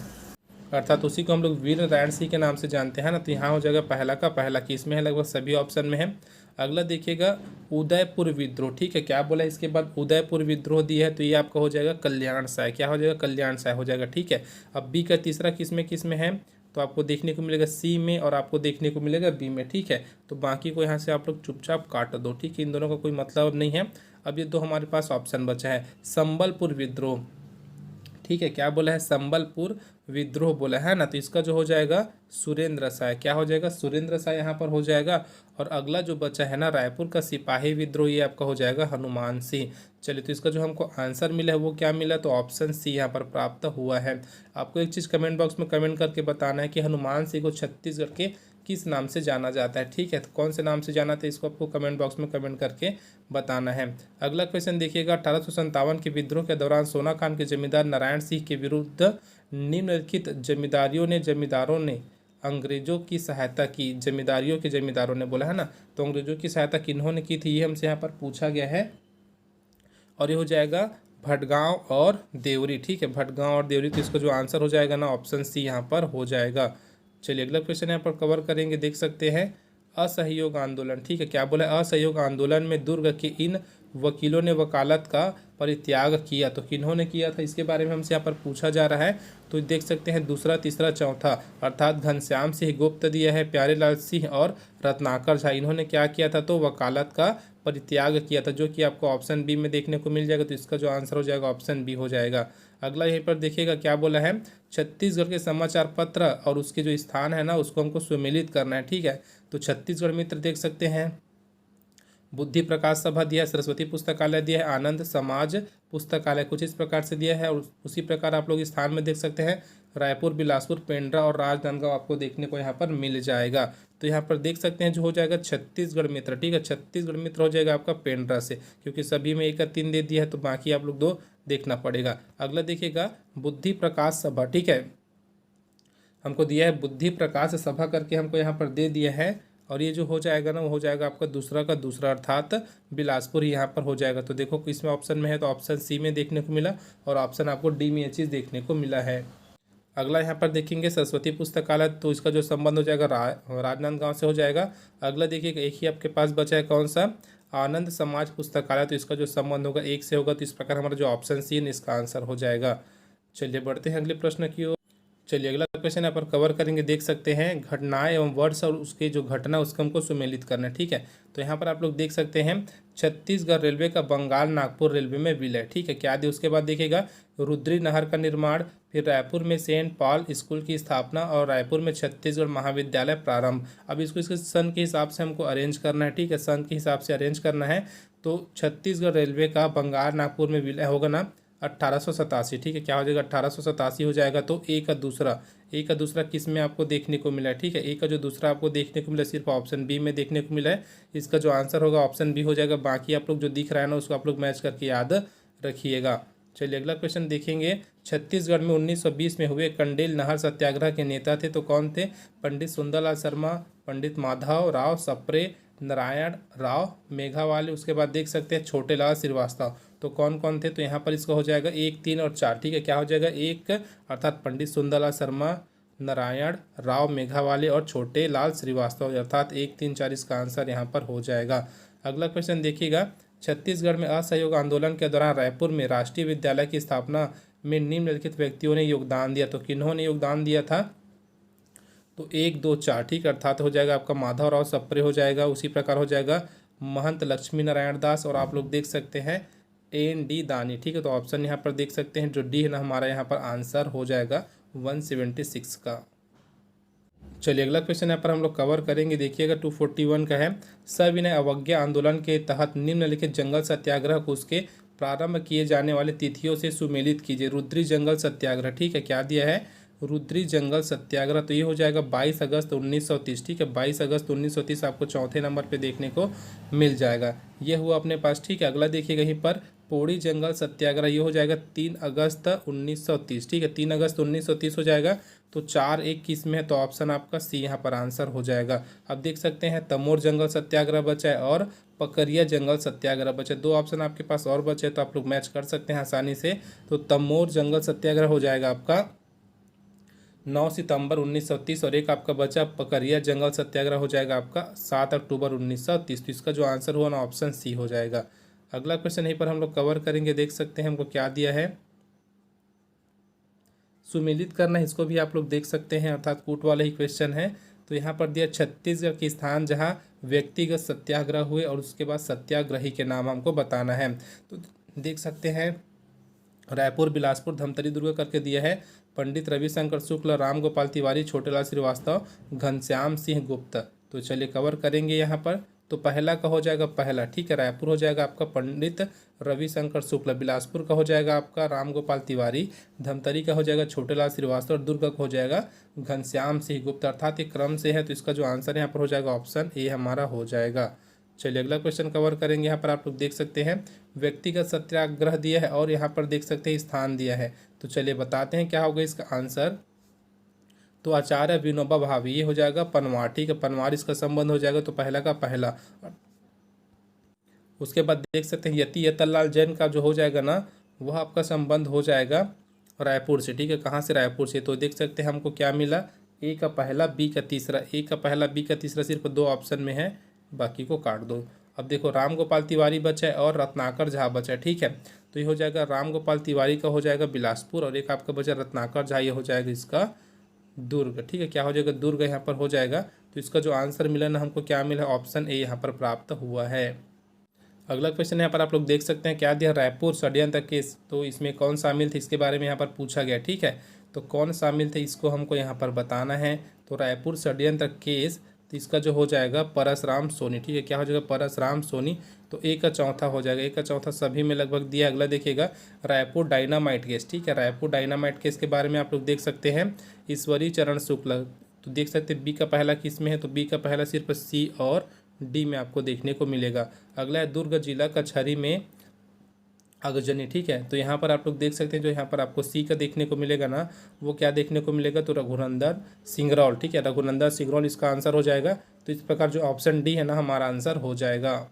अर्थात उसी को हम लोग वीर नारायण सिंह के नाम से जानते हैं ना। तो यहाँ हो जाएगा पहला का पहला, कि इसमें है लगभग सभी ऑप्शन में है। अगला देखिएगा, उदयपुर विद्रोह, ठीक है, क्या बोला इसके बाद, उदयपुर विद्रोह दिया है। तो ये आपका हो जाएगा कल्याण साय, क्या हो जाएगा, कल्याण साय हो जाएगा, ठीक है। अब बी का तीसरा किस में है, तो आपको देखने को मिलेगा सी में और आपको देखने को मिलेगा बी में, ठीक है। तो बाकी को यहाँ से आप लोग चुपचाप काट दो, ठीक है, इन दोनों का कोई मतलब नहीं है। अब ये दो हमारे पास ऑप्शन बचा है, संबलपुर विद्रोह, ठीक है, क्या बोला है, संबलपुर विद्रोह बोला है ना। तो इसका जो हो जाएगा सुरेंद्र साय, क्या हो जाएगा, सुरेंद्र साय यहाँ पर हो जाएगा। और अगला जो बचा है ना रायपुर का सिपाही विद्रोह, ये आपका हो जाएगा हनुमान सिंह। चलिए तो इसका जो हमको आंसर मिला है वो क्या मिला, तो ऑप्शन सी यहाँ पर प्राप्त हुआ है। आपको एक चीज़ कमेंट बॉक्स में कमेंट करके बताना है कि हनुमान सिंह को छत्तीसगढ़ के किस नाम से जाना जाता है, ठीक है। तो कौन से नाम से जाना था, इसको आपको कमेंट बॉक्स में कमेंट करके बताना है। अगला क्वेश्चन देखिएगा, 1857 के विद्रोह के दौरान सोना खान के जमींदार नारायण सिंह के विरुद्ध निम्नलिखित जमींदारों ने अंग्रेजों की सहायता की। जमींदारों ने बोला है ना, तो अंग्रेजों की सहायता किन्होंने की थी, ये हमसे यहाँ पर पूछा गया है। और ये हो जाएगा भटगांव और देवरी, ठीक है, भटगांव और देवरी। तो इसका जो आंसर हो जाएगा ना ऑप्शन सी यहाँ पर हो जाएगा। चलिए अगला क्वेश्चन यहाँ पर कवर करेंगे, देख सकते हैं असहयोग आंदोलन, ठीक है, क्या बोला, असहयोग आंदोलन में दुर्ग के इन वकीलों ने वकालत का परित्याग किया। तो किन्होंने किया था, इसके बारे में हमसे यहाँ पर पूछा जा रहा है। तो देख सकते हैं दूसरा, तीसरा, चौथा, अर्थात घनश्याम सिंह गुप्त दिया है, प्यारेलाल सिंह और रत्नाकर झा, इन्होंने क्या किया था, तो वकालत का परित्याग किया था, जो कि आपको ऑप्शन बी में देखने को मिल जाएगा। तो इसका जो आंसर हो जाएगा ऑप्शन बी हो जाएगा। अगला यहीं पर देखिएगा क्या बोला है, छत्तीसगढ़ के समाचार पत्र और उसके जो स्थान है ना उसको हमको सुमेलित करना है, ठीक है। तो छत्तीसगढ़ मित्र देख सकते हैं बुद्धि प्रकाश सभा दिया है, सरस्वती पुस्तकालय दिया है, आनंद समाज पुस्तकालय कुछ इस प्रकार से दिया है। और उसी प्रकार आप लोग स्थान में देख सकते हैं रायपुर, बिलासपुर, पेंड्रा और राजनांदगांव आपको देखने को यहाँ पर मिल जाएगा। तो यहाँ पर देख सकते हैं जो हो जाएगा छत्तीसगढ़ मित्र, ठीक है, छत्तीसगढ़ मित्र हो जाएगा आपका पेंड्रा से, क्योंकि सभी में 1 का 3 दे दिया है, तो बाकी आप लोग 2 देखना पड़ेगा। अगला देखिएगा बुद्धि प्रकाश सभा, ठीक है, हमको दिया है बुद्धि प्रकाश सभा करके हमको यहाँ पर दे दिया है। और ये जो हो जाएगा ना वो हो जाएगा आपका दूसरा का दूसरा, अर्थात बिलासपुर यहाँ पर हो जाएगा। तो देखो इसमें ऑप्शन में है तो ऑप्शन सी में देखने को मिला और ऑप्शन आपको डी में ये चीज़ देखने को मिला है। अगला यहाँ पर देखेंगे सरस्वती पुस्तकालय, तो इसका जो संबंध हो जाएगा राजनांदगांव से हो जाएगा। अगला देखिएगा एक ही आपके पास बचा है कौन सा, आनंद समाज पुस्तकालय, तो इसका जो संबंध होगा 1 से होगा। तो इस प्रकार हमारा जो ऑप्शन सी है इसका आंसर हो जाएगा। चलिए बढ़ते हैं अगले प्रश्न की ओर। चलिए अगला क्वेश्चन यहाँ पर कवर करेंगे, देख सकते हैं घटनाएं एवं वर्ड्स और उसके जो घटना उसको हमको सुमेलित करना है। ठीक है, तो यहाँ पर आप लोग देख सकते हैं छत्तीसगढ़ रेलवे का बंगाल नागपुर रेलवे में विलय। ठीक है, क्या दिया उसके बाद देखिएगा रुद्री नहर का निर्माण, फिर रायपुर में सेंट पॉल स्कूल की स्थापना और रायपुर में छत्तीसगढ़ महाविद्यालय प्रारंभ। अब इसको इसके सन के हिसाब से हमको अरेंज करना है। ठीक है, सन के हिसाब से अरेंज करना है। तो छत्तीसगढ़ रेलवे का बंगाल नागपुर में विलय होगा ना 1887। ठीक है, क्या हो जाएगा 1887 हो जाएगा। तो ए का दूसरा किस में आपको देखने को मिला है। ठीक है, ए का जो दूसरा आपको देखने को मिला सिर्फ ऑप्शन बी में देखने को मिला है। इसका जो आंसर होगा ऑप्शन बी हो जाएगा। बाकी आप लोग जो दिख रहा है ना उसको आप लोग मैच करके याद रखिएगा। चलिए अगला क्वेश्चन देखेंगे, छत्तीसगढ़ में 1920 में हुए कंडेल नहर सत्याग्रह के नेता थे तो कौन थे। पंडित सुंदरलाल शर्मा, पंडित माधव राव सप्रे, नारायण राव मेघावाले, उसके बाद देख सकते हैं छोटेलाल श्रीवास्तव। तो कौन कौन थे, तो यहाँ पर इसका हो जाएगा 1, 3 और 4। ठीक है, क्या हो जाएगा 1 अर्थात पंडित सुंदरलाल शर्मा, नारायण राव मेघावाले और छोटे लाल श्रीवास्तव, अर्थात 1, 3, 4 इसका आंसर यहाँ पर हो जाएगा। अगला क्वेश्चन देखिएगा, छत्तीसगढ़ में असहयोग आंदोलन के दौरान रायपुर में राष्ट्रीय विद्यालय की स्थापना में निम्नलिखित व्यक्तियों ने योगदान दिया। तो किन्होंने योगदान दिया था, तो 1, 2, 4। ठीक अर्थात हो जाएगा आपका माधव राव सप्रे हो जाएगा, उसी प्रकार हो जाएगा महंत लक्ष्मी नारायण दास और आप लोग देख सकते हैं ND दानी। ठीक है, तो ऑप्शन यहाँ पर देख सकते हैं जो डी है ना हमारा यहाँ पर आंसर हो जाएगा 176 का। चलिए अगला क्वेश्चन यहाँ पर हम लोग कवर करेंगे, देखिएगा 241 का है, सविनय अवज्ञा आंदोलन के तहत निम्नलिखित जंगल सत्याग्रह को उसके प्रारंभ किए जाने वाले तिथियों से सुमेलित कीजिए। रुद्री जंगल सत्याग्रह, ठीक है, क्या दिया है रुद्री जंगल सत्याग्रह, तो ये हो जाएगा 22 अगस्त 1930। ठीक है, 22 अगस्त 1930 आपको चौथे नंबर पे देखने को मिल जाएगा, ये हुआ अपने पास। ठीक है, अगला देखिएगा यहीं पर पौड़ी जंगल सत्याग्रह, ये हो जाएगा 3 अगस्त 1930। ठीक है, 3 अगस्त 1930 हो जाएगा। तो 4, 1 किस में है, तो ऑप्शन आपका सी यहाँ पर आंसर हो जाएगा। अब देख सकते हैं तमोर जंगल सत्याग्रह बचा है और पकरिया जंगल सत्याग्रह बचा है। 2 ऑप्शन आपके पास और बचे तो आप लोग मैच कर सकते हैं आसानी से। तो तमोर जंगल सत्याग्रह हो जाएगा आपका 9 सितंबर 1930 और एक आपका बचा पकरिया जंगल सत्याग्रह हो जाएगा आपका 7 अक्टूबर 1930। तो इसका जो आंसर हुआ ना ऑप्शन सी हो जाएगा। अगला क्वेश्चन यहीं पर हम लोग कवर करेंगे, देख सकते हैं हमको क्या दिया है, सुमेलित करना, इसको भी आप लोग देख सकते हैं, अर्थात कूट वाला ही क्वेश्चन है। तो यहाँ पर दिया छत्तीसगढ़ के स्थान जहाँ व्यक्तिगत सत्याग्रह हुए और उसके बाद सत्याग्रही के नाम हमको बताना है। तो देख सकते हैं रायपुर, बिलासपुर, धमतरी, दुर्ग करके दिया है। पंडित रविशंकर शुक्ल, राम गोपाल तिवारी, छोटेलाल श्रीवास्तव, घनश्याम सिंह गुप्ता। तो चलिए कवर करेंगे यहाँ पर। तो पहला का हो जाएगा पहला, ठीक है, रायपुर हो जाएगा आपका पंडित रविशंकर शुक्ल, बिलासपुर का हो जाएगा आपका राम गोपाल तिवारी, धमतरी का हो जाएगा छोटेलाल श्रीवास्तव और दुर्ग का हो जाएगा घनश्याम सिंह गुप्ता, अर्थात एक क्रम से है। तो इसका जो आंसर यहाँ पर हो जाएगा ऑप्शन ए हमारा हो जाएगा। चलिए अगला क्वेश्चन कवर करेंगे। यहाँ पर आप लोग देख सकते हैं व्यक्तिगत सत्याग्रह दिया है और यहाँ पर देख सकते हैं स्थान दिया है। तो चलिए बताते हैं क्या होगा इसका आंसर। तो आचार्य विनोबा भावे, ये हो जाएगा पनवार, ठीक है, पनवार इसका संबंध हो जाएगा। तो पहला का पहला, उसके बाद देख सकते हैं यति यतनलाल जैन का जो हो जाएगा ना वह आपका संबंध हो जाएगा रायपुर से, ठीक है, कहाँ से, रायपुर से। तो देख सकते हैं हमको क्या मिला, ए का पहला बी का तीसरा, ए का पहला बी का तीसरा सिर्फ 2 ऑप्शन में है, बाकी को काट दो। अब देखो राम गोपाल तिवारी बचा है और रत्नाकर झा बचा है, ठीक है। तो ये हो जाएगा राम गोपाल तिवारी का हो जाएगा बिलासपुर और एक आपका बचा रत्नाकर झा, ये हो जाएगा इसका दुर्ग, ठीक है, क्या हो जाएगा दुर्ग यहाँ पर हो जाएगा। तो इसका जो आंसर मिला ना हमको क्या मिला, ऑप्शन ए यहाँ पर प्राप्त हुआ है। अगला क्वेश्चन यहाँ पर आप लोग देख सकते हैं क्या दिया, रायपुर षड्यंत्र केस, तो इसमें कौन शामिल थे इसके बारे में यहाँ पर पूछा गया, ठीक है। तो कौन शामिल थे इसको हमको यहाँ पर बताना है। तो रायपुर षड्यंत्र केस, तो इसका जो हो जाएगा परसराम सोनी, ठीक है, क्या हो जाएगा परसराम सोनी। तो ए का चौथा हो जाएगा, ए का चौथा सभी में लगभग दिया। अगला देखिएगा रायपुर डायनामाइट केस, ठीक है, रायपुर डायनामाइट केस के बारे में आप लोग देख सकते हैं ईश्वरी चरण शुक्ल। तो देख सकते हैं बी का पहला किस में है, तो बी का पहला सिर्फ सी और डी में आपको देखने को मिलेगा। अगला है दुर्ग जिला कचहरी में अगजनी, ठीक है। तो यहाँ पर आप लोग देख सकते हैं जो यहाँ पर आपको सी का देखने को मिलेगा ना वो क्या देखने को मिलेगा, तो रघुनंदन सिंगरौल, ठीक है, रघुनंदन सिंगरौल इसका आंसर हो जाएगा। तो इस प्रकार जो ऑप्शन डी है ना हमारा आंसर हो जाएगा।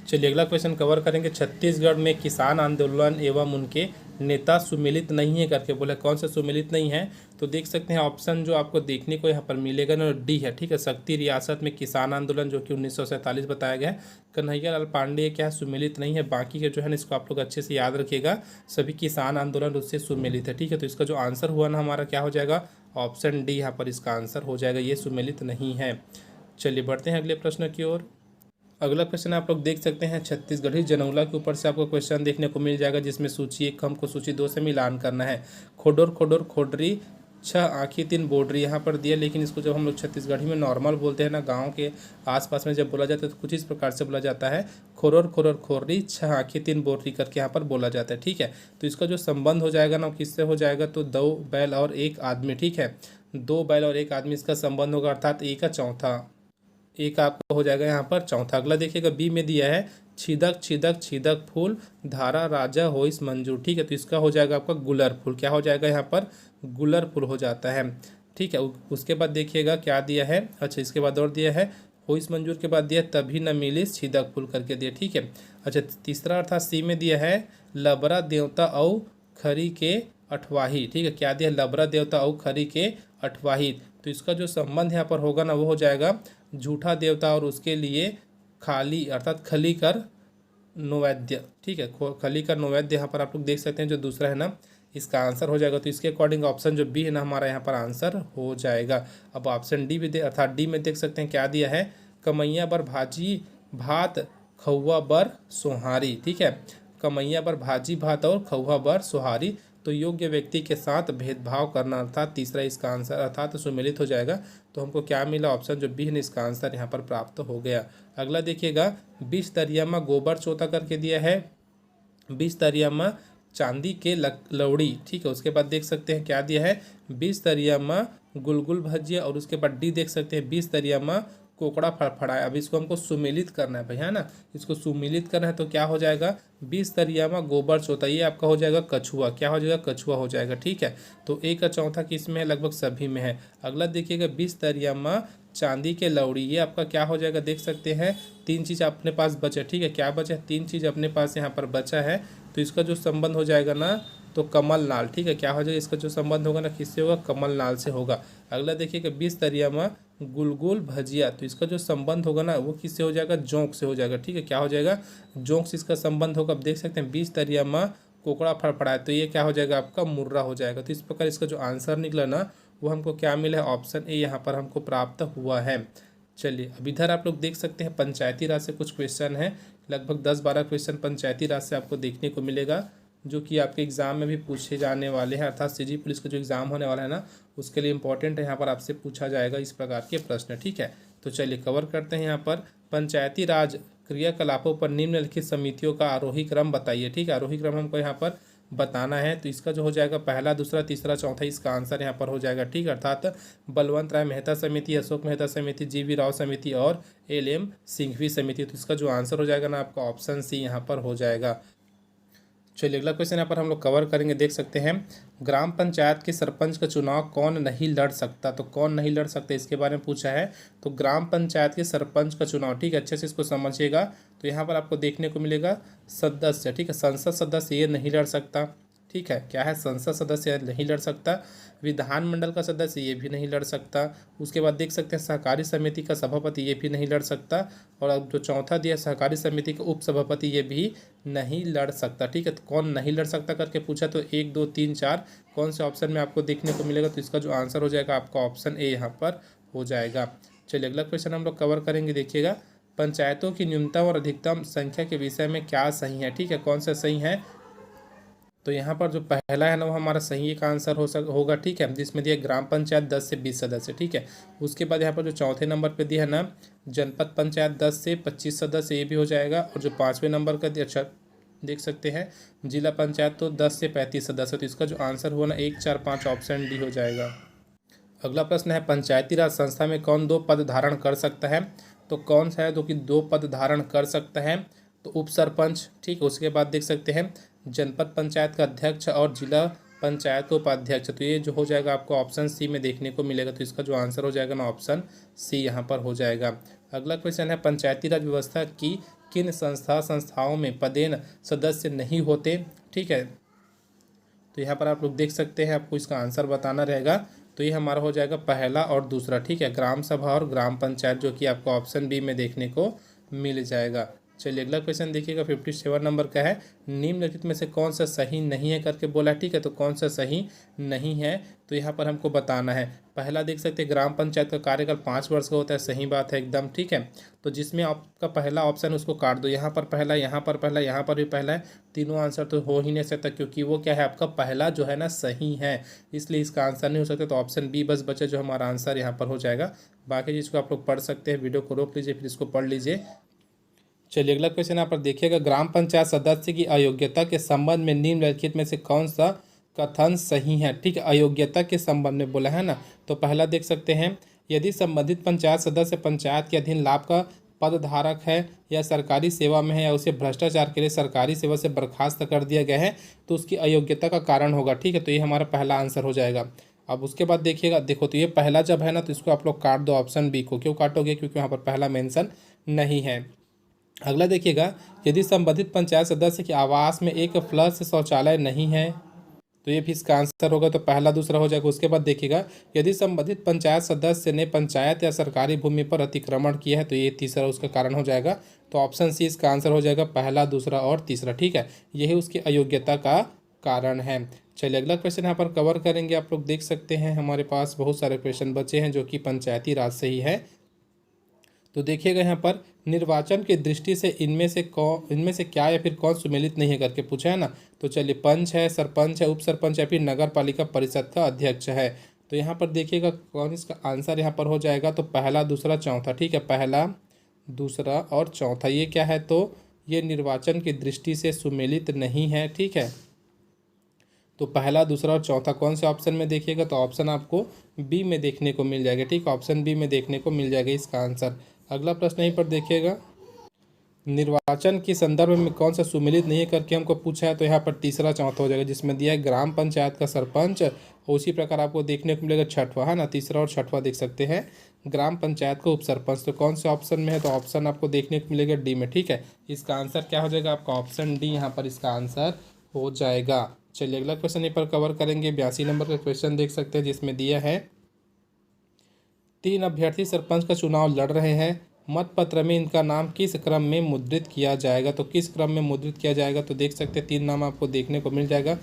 चलिए अगला क्वेश्चन कवर करेंगे, छत्तीसगढ़ में किसान आंदोलन एवं उनके नेता सुमेलित नहीं है करके बोले, कौन सा सुमेलित नहीं है। तो तो देख सकते हैं ऑप्शन जो आपको देखने को यहाँ पर मिलेगा ना डी है, ठीक है। शक्ति रियासत में किसान आंदोलन जो कि 1947 बताया गया है। कन्हैयालाल पांडे क्या है सुमेलित नहीं है, बाकी के जो है ना इसको आप लोग अच्छे से याद रखिएगा, सभी किसान आंदोलन उससे सुमेलित है, ठीक है। तो इसका जो आंसर हुआ ना हमारा क्या हो जाएगा, ऑप्शन डी यहाँ पर इसका आंसर हो जाएगा, ये सुमेलित नहीं है। चलिए बढ़ते हैं अगले प्रश्न की ओर। अगला क्वेश्चन आप लोग देख सकते हैं छत्तीसगढ़ी जनौला के ऊपर से आपको क्वेश्चन देखने को मिल जाएगा, जिसमें सूची 1 हमको सूची 2 से मिलान करना है। खोडोर खोडोर खोडरी 6 आँखी 3 बोडरी यहाँ पर दिया, लेकिन इसको जब हम लोग छत्तीसगढ़ी में नॉर्मल बोलते हैं ना, गांव के आसपास में जब बोला जाता है तो कुछ इस प्रकार से बोला जाता है, खोरोर खोरोर खोररी 6 आँखी 3 बोडरी करके यहाँ पर बोला जाता है, ठीक है। तो इसका जो संबंध हो जाएगा ना किससे हो जाएगा, तो 2 बैल और 1 आदमी, ठीक है। 2 बैल और 1 आदमी इसका संबंध होगा, अर्थात ए का चौथा, एक आपका हो जाएगा यहाँ पर चौथा। अगला देखिएगा बी में दिया है छिदक छिदक छिदक फूल धारा राजा होइस मंजूर, ठीक है। तो इसका हो जाएगा आपका गुलर फूल, क्या हो जाएगा यहाँ पर, गुलर फूल हो जाता है, ठीक है। उसके बाद देखिएगा क्या दिया है, अच्छा इसके बाद और दिया है होइस मंजूर के बाद दिया तभी न मिलिस छिदक फूल करके दिया, ठीक है। अच्छा तीसरा अर्थात सी में दिया है लबरा देवता औ खरी के अठवाही, ठीक है। क्या दिया है, लबरा देवता औ खरी के अठवाही। तो इसका जो संबंध यहाँ पर होगा ना वो हो जाएगा झूठा देवता और उसके लिए खाली अर्थात खली कर नैवेद्य, ठीक है। खली कर नैवेद्य यहाँ पर आप लोग देख सकते हैं जो दूसरा है ना इसका आंसर हो जाएगा। तो इसके अकॉर्डिंग ऑप्शन जो बी है ना हमारा यहाँ पर आंसर हो जाएगा। अब ऑप्शन डी भी अर्थात डी में देख सकते हैं क्या दिया है, कमैया बर भाजी भात खौआ बर सोहारी, ठीक है। कमैया बर भाजी भात और खौआ बर सोहारी, तो योग्य व्यक्ति के साथ भेदभाव करना, अर्थात तीसरा इसका आंसर अर्थात सुमेलित हो जाएगा। तो हमको क्या मिला, ऑप्शन जो बी है इसका आंसर यहाँ पर प्राप्त हो गया। अगला देखिएगा 20 दरियामा गोबर चोता करके दिया है, 20 दरियामा चांदी के लौड़ी, ठीक है। उसके बाद देख सकते हैं क्या दिया है, 20 दरियामा गुलगुल भजिया, और उसके बाद डी देख सकते हैं 20 दरियामा कोकड़ा फड़फड़ाया। अब इसको हमको सुमेलित करना है भाई, है ना, इसको सुमेलित करना है। तो क्या हो जाएगा, 20 दरियामा गोबर चौथा, ये आपका हो जाएगा कछुआ, क्या हो जाएगा, कछुआ हो जाएगा, ठीक है। तो ए का चौथा किस में है, लगभग सभी में है। अगला देखिएगा 20 दरियामा चांदी के लौड़ी, ये आपका क्या हो जाएगा, देख सकते हैं 3 चीज़ अपने पास बचा, ठीक है। क्या बचा, 3 चीज़ अपने पास यहाँ पर बचा है। तो इसका जो संबंध हो जाएगा ना तो कमल नाल, ठीक है। क्या हो जाएगा, इसका जो संबंध होगा ना किससे होगा, कमल नाल से होगा। अगला देखिएगा 20 दरियामा गुलगुल भजिया, तो इसका जो संबंध होगा ना वो किससे हो जाएगा, जोंक से हो जाएगा, ठीक है। क्या हो जाएगा, जोंक से इसका संबंध होगा। अब देख सकते हैं 20 दरियामा कोकड़ा फड़फड़ाया, तो ये क्या हो जाएगा आपका मुर्रा हो जाएगा। तो इस प्रकार इसका जो आंसर निकला ना वो हमको क्या मिला है, ऑप्शन ए यहाँ पर हमको प्राप्त हुआ है। चलिए अब इधर आप लोग देख सकते हैं पंचायती राज से कुछ क्वेश्चन है, लगभग 10-12 क्वेश्चन पंचायती राज से आपको देखने को मिलेगा, जो कि आपके एग्जाम में भी पूछे जाने वाले हैं, अर्थात सीजी पुलिस का जो एग्जाम होने वाला है ना उसके लिए इंपॉर्टेंट है, यहाँ पर आपसे पूछा जाएगा इस प्रकार के प्रश्न, ठीक है। तो चलिए कवर करते हैं यहाँ पर पंचायती राज क्रियाकलापों पर निम्नलिखित समितियों का आरोही क्रम बताइए, ठीक है। आरोही क्रम हमको यहाँ पर बताना है। तो इसका जो हो जाएगा पहला दूसरा तीसरा चौथा, इसका आंसर यहाँ पर हो जाएगा, ठीक है। अर्थात बलवंत राय मेहता समिति, अशोक मेहता समिति, जीवी राव समिति और एल.एम. सिंघवी समिति। तो इसका जो आंसर हो जाएगा ना आपका ऑप्शन सी यहाँ पर हो जाएगा। चलिए अगला क्वेश्चन यहाँ पर हम लोग कवर करेंगे, देख सकते हैं ग्राम पंचायत के सरपंच का चुनाव कौन नहीं लड़ सकता, तो कौन नहीं लड़ सकता इसके बारे में पूछा है। तो ग्राम पंचायत के सरपंच का चुनाव, ठीक है, अच्छे से इसको समझिएगा। तो यहाँ पर आपको देखने को मिलेगा सदस्य, ठीक है, संसद सदस्य ये नहीं लड़ सकता, ठीक है। क्या है, संसद सदस्य नहीं लड़ सकता, विधानमंडल का सदस्य ये भी नहीं लड़ सकता। उसके बाद देख सकते हैं सहकारी समिति का सभापति ये भी नहीं लड़ सकता, और अब जो चौथा दिया सहकारी समिति का उप सभापति ये भी नहीं लड़ सकता, ठीक है। तो कौन नहीं लड़ सकता करके पूछा, तो 1 2 3 4 कौन से ऑप्शन में आपको देखने को मिलेगा। तो इसका जो आंसर हो जाएगा आपका ऑप्शन ए यहाँ पर हो जाएगा। चलिए अगला क्वेश्चन हम लोग कवर करेंगे, देखिएगा पंचायतों की न्यूनतम और अधिकतम संख्या के विषय में क्या सही है, ठीक है, कौन सा सही है। तो यहाँ पर जो पहला है ना वो हमारा सही का आंसर होगा, ठीक है, जिसमें दिया ग्राम पंचायत 10 से 20 सदस्य, ठीक है। उसके बाद यहाँ पर जो चौथे नंबर पे दिया है ना जनपद पंचायत 10 से 25 सदस्य, ये भी हो जाएगा। और जो 5वें नंबर का दिया, अच्छा देख सकते हैं जिला पंचायत तो 10 से 35 सदस्य। तो इसका जो आंसर हुआ ना 1 4 5 ऑप्शन डी हो जाएगा। अगला प्रश्न है पंचायती राज संस्था में कौन 2 पद धारण कर सकता है, तो कौन सा है जो कि 2 पद धारण कर सकता है, तो उप सरपंच, ठीक है। उसके बाद देख सकते हैं जनपद पंचायत का अध्यक्ष और जिला पंचायत का उपाध्यक्ष। तो ये जो हो जाएगा आपको ऑप्शन सी में देखने को मिलेगा। तो इसका जो आंसर हो जाएगा ना ऑप्शन सी यहाँ पर हो जाएगा। अगला क्वेश्चन है पंचायती राज व्यवस्था की किन संस्थाओं में पदेन सदस्य नहीं होते, ठीक है। तो यहाँ पर आप लोग देख सकते हैं, आपको इसका आंसर बताना रहेगा। तो ये हमारा हो जाएगा पहला और दूसरा, ठीक है, ग्राम सभा और ग्राम पंचायत, जो कि आपको ऑप्शन बी में देखने को मिल जाएगा। चलिए अगला क्वेश्चन देखिएगा, 57 नंबर का है। निम्नलिखित में से कौन सा सही नहीं है करके बोला, ठीक है, तो कौन सा सही नहीं है तो यहाँ पर हमको बताना है। पहला देख सकते हैं, ग्राम पंचायत का कार्यकाल 5 वर्ष का होता है, सही बात है एकदम, ठीक है। तो जिसमें आपका पहला ऑप्शन उसको काट दो, यहाँ पर पहला, यहाँ पर पहला, यहाँ पर भी पहला है, तीनों आंसर तो हो ही नहीं सकता, क्योंकि वो क्या है, आपका पहला जो है ना सही है, इसलिए इसका आंसर नहीं हो सकता। तो ऑप्शन बी बस बचे, जो हमारा आंसर यहाँ पर हो जाएगा। बाकी जिसको आप लोग पढ़ सकते हैं, वीडियो को रोक लीजिए फिर इसको पढ़ लीजिए। चलिए अगला क्वेश्चन यहाँ पर देखिएगा, ग्राम पंचायत सदस्य की अयोग्यता के संबंध में निम्नलिखित में से कौन सा कथन सही है, ठीक है, अयोग्यता के संबंध में बोला है ना। तो पहला देख सकते हैं, यदि संबंधित पंचायत सदस्य पंचायत के अधीन लाभ का पदधारक है या सरकारी सेवा में है या उसे भ्रष्टाचार के लिए सरकारी सेवा से बर्खास्त कर दिया गया है तो उसकी अयोग्यता का कारण होगा, ठीक है। तो ये हमारा पहला आंसर हो जाएगा। अब उसके बाद देखिएगा, देखो तो ये पहला जब है ना तो इसको आप लोग काट दो, ऑप्शन बी को। क्यों काटोगे, क्योंकि यहाँ पर पहला मेंशन नहीं है। अगला देखिएगा, यदि संबंधित पंचायत सदस्य के आवास में एक फ्लश शौचालय नहीं है तो ये भी इसका आंसर होगा, तो पहला दूसरा हो जाएगा। उसके बाद देखिएगा, यदि संबंधित पंचायत सदस्य ने पंचायत या सरकारी भूमि पर अतिक्रमण किया है तो ये तीसरा उसका कारण हो जाएगा। तो ऑप्शन सी इसका आंसर हो जाएगा, पहला दूसरा और तीसरा, ठीक है, यही उसकी अयोग्यता का कारण है। चलिए अगला क्वेश्चन यहाँ पर कवर करेंगे। आप लोग देख सकते हैं हमारे पास बहुत सारे क्वेश्चन बचे हैं जो कि पंचायती राज से ही है। तो देखिएगा यहाँ पर, निर्वाचन की दृष्टि से इनमें से क्या या फिर कौन सुमेलित नहीं है करके पूछा है ना। तो चलिए, पंच है, सरपंच है, उप सरपंच है, फिर नगर पालिका परिषद का अध्यक्ष है। तो यहाँ पर देखिएगा कौन इसका आंसर यहाँ पर हो जाएगा, तो पहला दूसरा चौथा, ठीक है, पहला दूसरा और चौथा, ये क्या है, तो ये निर्वाचन की दृष्टि से सुमेलित नहीं है, ठीक है। तो पहला दूसरा और चौथा कौन से ऑप्शन में देखिएगा, तो ऑप्शन आपको बी में देखने को मिल जाएगा, ठीक, ऑप्शन बी में देखने को मिल जाएगा इसका आंसर। अगला प्रश्न यहीं पर देखिएगा, निर्वाचन के संदर्भ में कौन सा सुमेलित नहीं है करके हमको पूछा है। तो यहाँ पर तीसरा चौथा हो जाएगा, जिसमें दिया है ग्राम पंचायत का सरपंच, और उसी प्रकार आपको देखने को मिलेगा छठवा, है ना, तीसरा और छठवा देख सकते हैं, ग्राम पंचायत का उप सरपंच। तो कौन से ऑप्शन में है, तो ऑप्शन आपको देखने को मिलेगा डी में, ठीक है। इसका आंसर क्या हो जाएगा, आपका ऑप्शन डी यहाँ पर इसका आंसर हो जाएगा। चलिए अगला क्वेश्चन यहाँ पर कवर करेंगे, 82 नंबर का क्वेश्चन देख सकते हैं, जिसमें दिया है 3 अभ्यर्थी सरपंच का चुनाव लड़ रहे हैं, मतपत्र में इनका नाम किस क्रम में मुद्रित किया जाएगा। तो किस क्रम में मुद्रित किया जाएगा, तो देख सकते हैं 3 नाम आपको देखने को मिल जाएगा,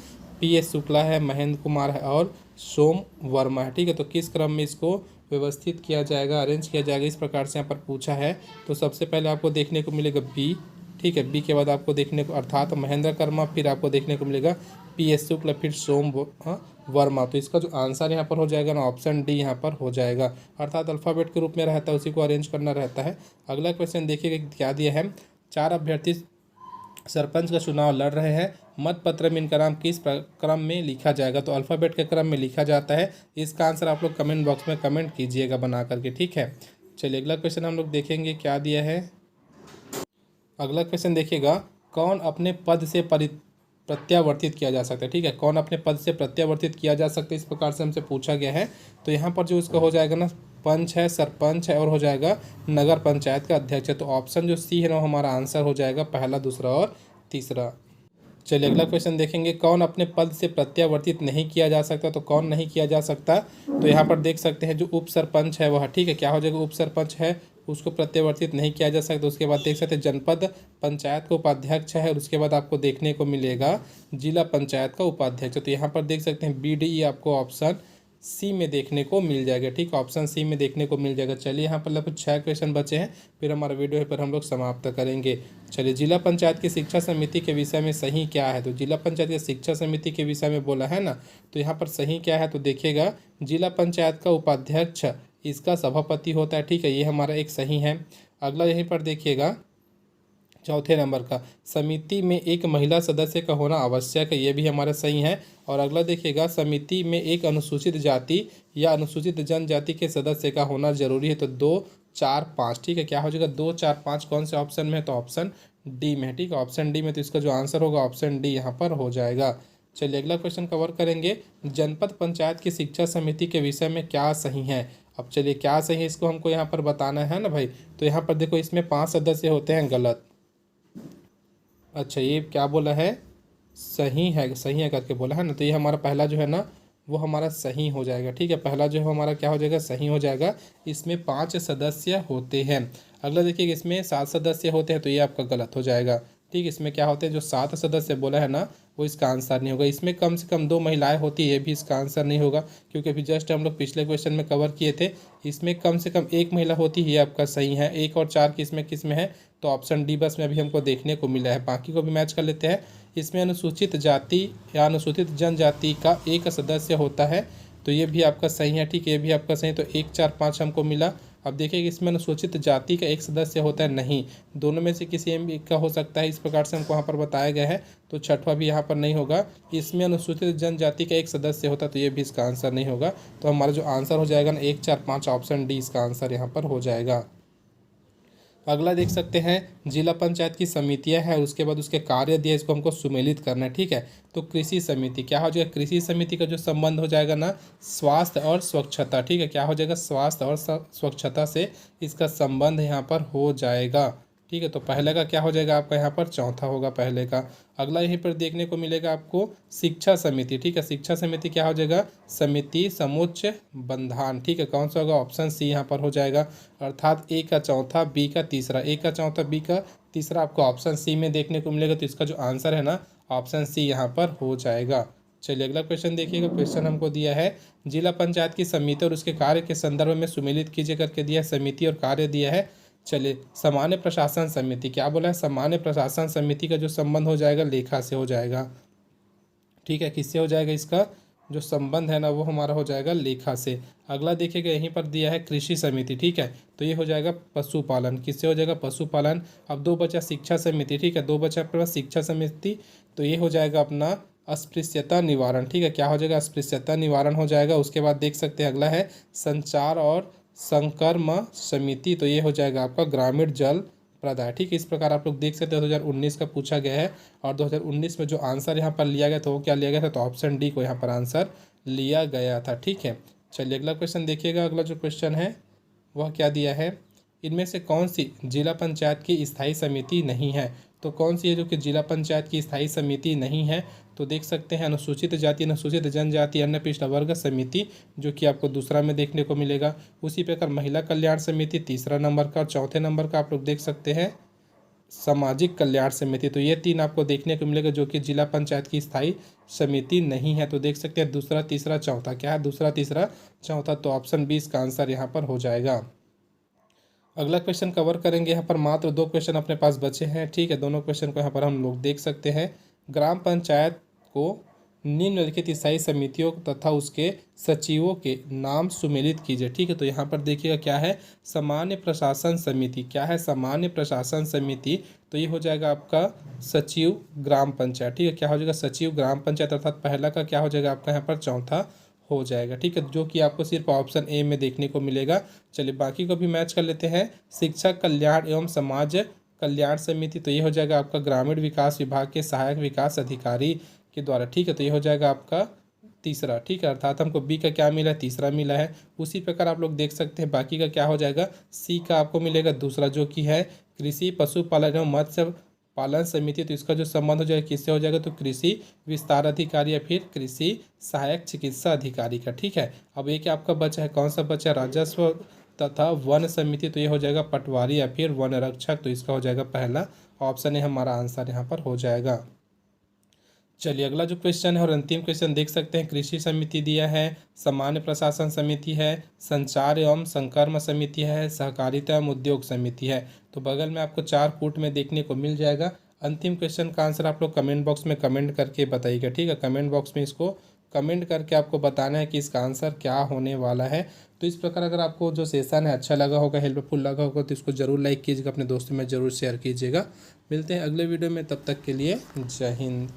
पीएस शुक्ला है, महेंद्र कुमार है और सोम वर्मा है, ठीक है। तो किस क्रम में इसको व्यवस्थित किया जाएगा, अरेंज किया जाएगा, इस प्रकार से यहाँ पर पूछा है। तो सबसे पहले आपको देखने को मिलेगा बी, ठीक है, बी के बाद आपको देखने को अर्थात महेंद्र कर्मा, फिर आपको देखने को मिलेगा पीएस शुक्ला, फिर सोम वर्मा। तो इसका जो आंसर यहाँ पर हो जाएगा ना, ऑप्शन डी यहाँ पर हो जाएगा, अर्थात अल्फ़ाबेट के रूप में रहता है, उसी को अरेंज करना रहता है। अगला क्वेश्चन देखिएगा क्या दिया है, 4 अभ्यर्थी सरपंच का चुनाव लड़ रहे हैं, मतपत्र में इनका नाम किस क्रम में लिखा जाएगा। तो अल्फ़ाबेट के क्रम में लिखा जाता है। इसका आंसर आप लोग कमेंट बॉक्स में कमेंट कीजिएगा बना करके, ठीक है। चलिए अगला क्वेश्चन हम लोग देखेंगे क्या दिया है। अगला क्वेश्चन देखिएगा, कौन अपने पद से प्रत्यावर्तित किया जा सकता है, ठीक है, कौन अपने पद से प्रत्यावर्तित किया जा सकता है, इस प्रकार से हमसे पूछा गया है। तो यहाँ पर जो इसका हो जाएगा ना, पंच है, सरपंच है और हो जाएगा नगर पंचायत का अध्यक्ष है। तो ऑप्शन जो सी है ना हमारा आंसर हो जाएगा, पहला दूसरा और तीसरा। चलिए अगला क्वेश्चन देखेंगे, कौन अपने पद से प्रत्यावर्तित नहीं किया जा सकता। तो कौन नहीं किया जा सकता, तो यहाँ पर देख सकते हैं जो उप सरपंच है वह, ठीक है, क्या हो जाएगा, उप सरपंच है, उसको प्रत्यावर्तित नहीं किया जा सकता। उसके बाद देख सकते हैं जनपद पंचायत का उपाध्यक्ष है, और उसके बाद आपको देखने को मिलेगा जिला पंचायत का उपाध्यक्ष। तो यहाँ पर देख सकते हैं बी डी ई आपको ऑप्शन सी में देखने को मिल जाएगा, ठीक, ऑप्शन सी में देखने को मिल जाएगा। चलिए यहाँ पर लगभग 6 क्वेश्चन बचे हैं, फिर हमारा वीडियो पर हम लोग समाप्त करेंगे। चलिए, जिला पंचायत की शिक्षा समिति के विषय में सही क्या है। तो जिला पंचायत की शिक्षा समिति के विषय में बोला है ना, तो यहाँ पर सही क्या है, तो देखिएगा जिला पंचायत का उपाध्यक्ष इसका सभापति होता है, ठीक है, ये हमारा एक सही है। अगला यहीं पर देखिएगा चौथे नंबर का, समिति में एक महिला सदस्य का होना आवश्यक है, ये भी हमारा सही है। और अगला देखिएगा, समिति में एक अनुसूचित जाति या अनुसूचित जनजाति के सदस्य का होना जरूरी है। तो 2, 4, 5, ठीक है, क्या हो जाएगा 2, 4, 5 कौन से ऑप्शन में है, तो ऑप्शन डी में है, ठीक है, ऑप्शन डी में। तो इसका जो आंसर होगा ऑप्शन डी यहाँ पर हो जाएगा। चलिए अगला क्वेश्चन कवर करेंगे, जनपद पंचायत की शिक्षा समिति के विषय में क्या सही है। अब चलिए क्या सही है इसको हमको यहाँ पर बताना है ना भाई। तो यहाँ पर देखो इसमें 5 सदस्य होते हैं, गलत। अच्छा, ये क्या बोला है, सही है करके बोला है ना, तो ये हमारा पहला जो है ना वो हमारा सही हो जाएगा। ठीक है, पहला जो है हमारा क्या हो जाएगा, सही हो जाएगा। इसमें 5 सदस्य होते हैं। अगला देखिए, इसमें 7 सदस्य होते हैं, तो ये आपका गलत हो जाएगा। ठीक, इसमें क्या होते हैं, जो 7 सदस्य बोला है ना वो इसका आंसर नहीं होगा। इसमें कम से कम 2 महिलाएं होती है, ये भी इसका आंसर नहीं होगा, क्योंकि अभी जस्ट हम लोग पिछले क्वेश्चन में कवर किए थे। इसमें कम से कम 1 महिला होती है, ये आपका सही है। 1 और 4 किस में है, तो ऑप्शन डी बस में अभी हमको देखने को मिला है। बाकी को भी मैच कर लेते हैं। इसमें अनुसूचित जाति या अनुसूचित जनजाति का एक सदस्य होता है, तो ये भी आपका सही है। ठीक है, ये भी आपका सही, तो 1 4 5 हमको मिला। अब देखिए, इसमें अनुसूचित जाति का एक सदस्य होता है, नहीं, दोनों में से किसी एक का हो सकता है, इस प्रकार से हमको यहाँ पर बताया गया है, तो छठवां भी यहाँ पर नहीं होगा। इसमें अनुसूचित जनजाति का एक सदस्य होता है, तो ये भी इसका आंसर नहीं होगा। तो हमारा जो आंसर हो जाएगा ना 1 4 5, ऑप्शन डी इसका आंसर यहाँ पर हो जाएगा। अगला देख सकते हैं, जिला पंचायत की समितियां हैं, उसके बाद उसके कार्य दिए, इसको हमको सुमेलित करना है। ठीक है, तो कृषि समिति क्या हो जाएगा, कृषि समिति का जो संबंध हो जाएगा ना स्वास्थ्य और स्वच्छता। ठीक है, क्या हो जाएगा, स्वास्थ्य और स्वच्छता से इसका संबंध यहाँ पर हो जाएगा। ठीक है, तो पहले का क्या हो जाएगा आपका, यहाँ पर चौथा होगा पहले का। अगला यहीं पर देखने को मिलेगा आपको शिक्षा समिति। ठीक है, शिक्षा समिति क्या हो जाएगा, समिति समुच्च बंधान। ठीक है, कौन सा होगा, ऑप्शन सी यहाँ पर हो जाएगा। अर्थात ए का चौथा, बी का तीसरा, ए का चौथा, बी का तीसरा आपको ऑप्शन सी में देखने को मिलेगा। तो इसका जो आंसर है ना ऑप्शन सी यहाँ पर हो जाएगा। चलिए अगला क्वेश्चन देखिएगा। क्वेश्चन हमको दिया है, जिला पंचायत की समिति और उसके कार्य के संदर्भ में सुमेलित कीजिए करके दिया है। समिति और कार्य दिया है। चलिए, सामान्य प्रशासन समिति क्या बोला है, सामान्य प्रशासन समिति का जो संबंध हो जाएगा लेखा से हो जाएगा। ठीक है, किससे हो जाएगा, इसका जो संबंध है ना वो हमारा हो जाएगा लेखा से। अगला देखिएगा, यहीं पर दिया है कृषि समिति। ठीक है, तो ये हो जाएगा पशुपालन, किससे हो जाएगा, पशुपालन। अब 2 बचा शिक्षा समिति। ठीक है, 2 बचा अपने पास शिक्षा समिति, तो ये हो जाएगा अपना अस्पृश्यता निवारण। ठीक है, क्या हो जाएगा, अस्पृश्यता निवारण हो जाएगा। उसके बाद देख सकते हैं अगला है संचार और संकर्म समिति, तो ये हो जाएगा आपका ग्रामीण जल प्रदाय। ठीक है, इस प्रकार आप लोग देख सकते हैं 2019 का पूछा गया है, और 2019 में जो आंसर यहाँ पर लिया गया था वो क्या लिया गया था, तो ऑप्शन डी को यहाँ पर आंसर लिया गया था। ठीक है, चलिए अगला क्वेश्चन देखिएगा। अगला जो क्वेश्चन है वह क्या दिया है, इनमें से कौन सी जिला पंचायत की स्थायी समिति नहीं है। तो कौन सी है जो कि जिला पंचायत की स्थायी समिति नहीं है, तो देख सकते हैं अनुसूचित जाति, अनुसूचित जनजाति, अन्य पिछड़ा वर्ग समिति, जो कि आपको दूसरा में देखने को मिलेगा। उसी प्रकार महिला कल्याण समिति तीसरा नंबर का, और चौथे नंबर का आप लोग देख सकते हैं सामाजिक कल्याण समिति। तो ये 3 आपको देखने को मिलेगा जो कि जिला पंचायत की स्थायी समिति नहीं है। तो देख सकते हैं दूसरा तीसरा चौथा, क्या है, दूसरा तीसरा चौथा, तो ऑप्शन 20 का आंसर यहाँ पर हो जाएगा। अगला क्वेश्चन कवर करेंगे। यहाँ पर मात्र 2 क्वेश्चन अपने पास बचे हैं। ठीक है, दोनों क्वेश्चन को यहाँ पर हम लोग देख सकते हैं। ग्राम पंचायत को निम्नलिखित स्थायी समितियों तथा उसके सचिवों के नाम सुमेलित कीजिए। ठीक है, तो यहाँ पर देखिएगा क्या है, सामान्य प्रशासन समिति। क्या है, सामान्य प्रशासन समिति, तो ये हो जाएगा आपका सचिव ग्राम पंचायत। ठीक है, क्या हो जाएगा, सचिव ग्राम पंचायत, अर्थात पहला का क्या हो जाएगा आपका यहाँ पर चौथा हो जाएगा। ठीक है, जो कि आपको सिर्फ ऑप्शन ए में देखने को मिलेगा। चलिए बाकी को भी मैच कर लेते हैं। शिक्षा कल्याण एवं समाज कल्याण समिति, तो ये हो जाएगा आपका ग्रामीण विकास विभाग के सहायक विकास अधिकारी के द्वारा। ठीक है, तो ये हो जाएगा आपका तीसरा। ठीक है, अर्थात हमको बी का क्या मिला है, तीसरा मिला है। उसी प्रकार आप लोग देख सकते हैं बाकी का क्या हो जाएगा, सी का आपको मिलेगा दूसरा, जो कि है कृषि पशुपालन एवं मत्स्य पालन समिति। तो इसका जो संबंध हो जाएगा किससे हो जाएगा, तो कृषि विस्तार अधिकारी या फिर कृषि सहायक चिकित्सा अधिकारी का। ठीक है, अब एक आपका बचा है, कौन सा बचा है, राजस्व तथा वन समिति, तो ये हो जाएगा पटवारी या फिर वन रक्षक। तो इसका हो जाएगा पहला ऑप्शन है हमारा आंसर यहाँ पर हो जाएगा। चलिए अगला जो क्वेश्चन है और अंतिम क्वेश्चन देख सकते हैं। कृषि समिति दिया है, सामान्य प्रशासन समिति है, संचार एवं संकर्म समिति है, सहकारिता एवं उद्योग समिति है। तो बगल में आपको 4 कूट में देखने को मिल जाएगा। अंतिम क्वेश्चन का आंसर आप लोग कमेंट बॉक्स में कमेंट करके बताइएगा। ठीक है, कमेंट बॉक्स में इसको कमेंट करके आपको बताना है कि इसका आंसर क्या होने वाला है। तो इस प्रकार अगर आपको जो सेशन है अच्छा लगा होगा, हेल्पफुल लगा होगा, तो इसको जरूर लाइक कीजिएगा, अपने दोस्तों में जरूर शेयर कीजिएगा। मिलते हैं अगले वीडियो में, तब तक के लिए जय हिंद।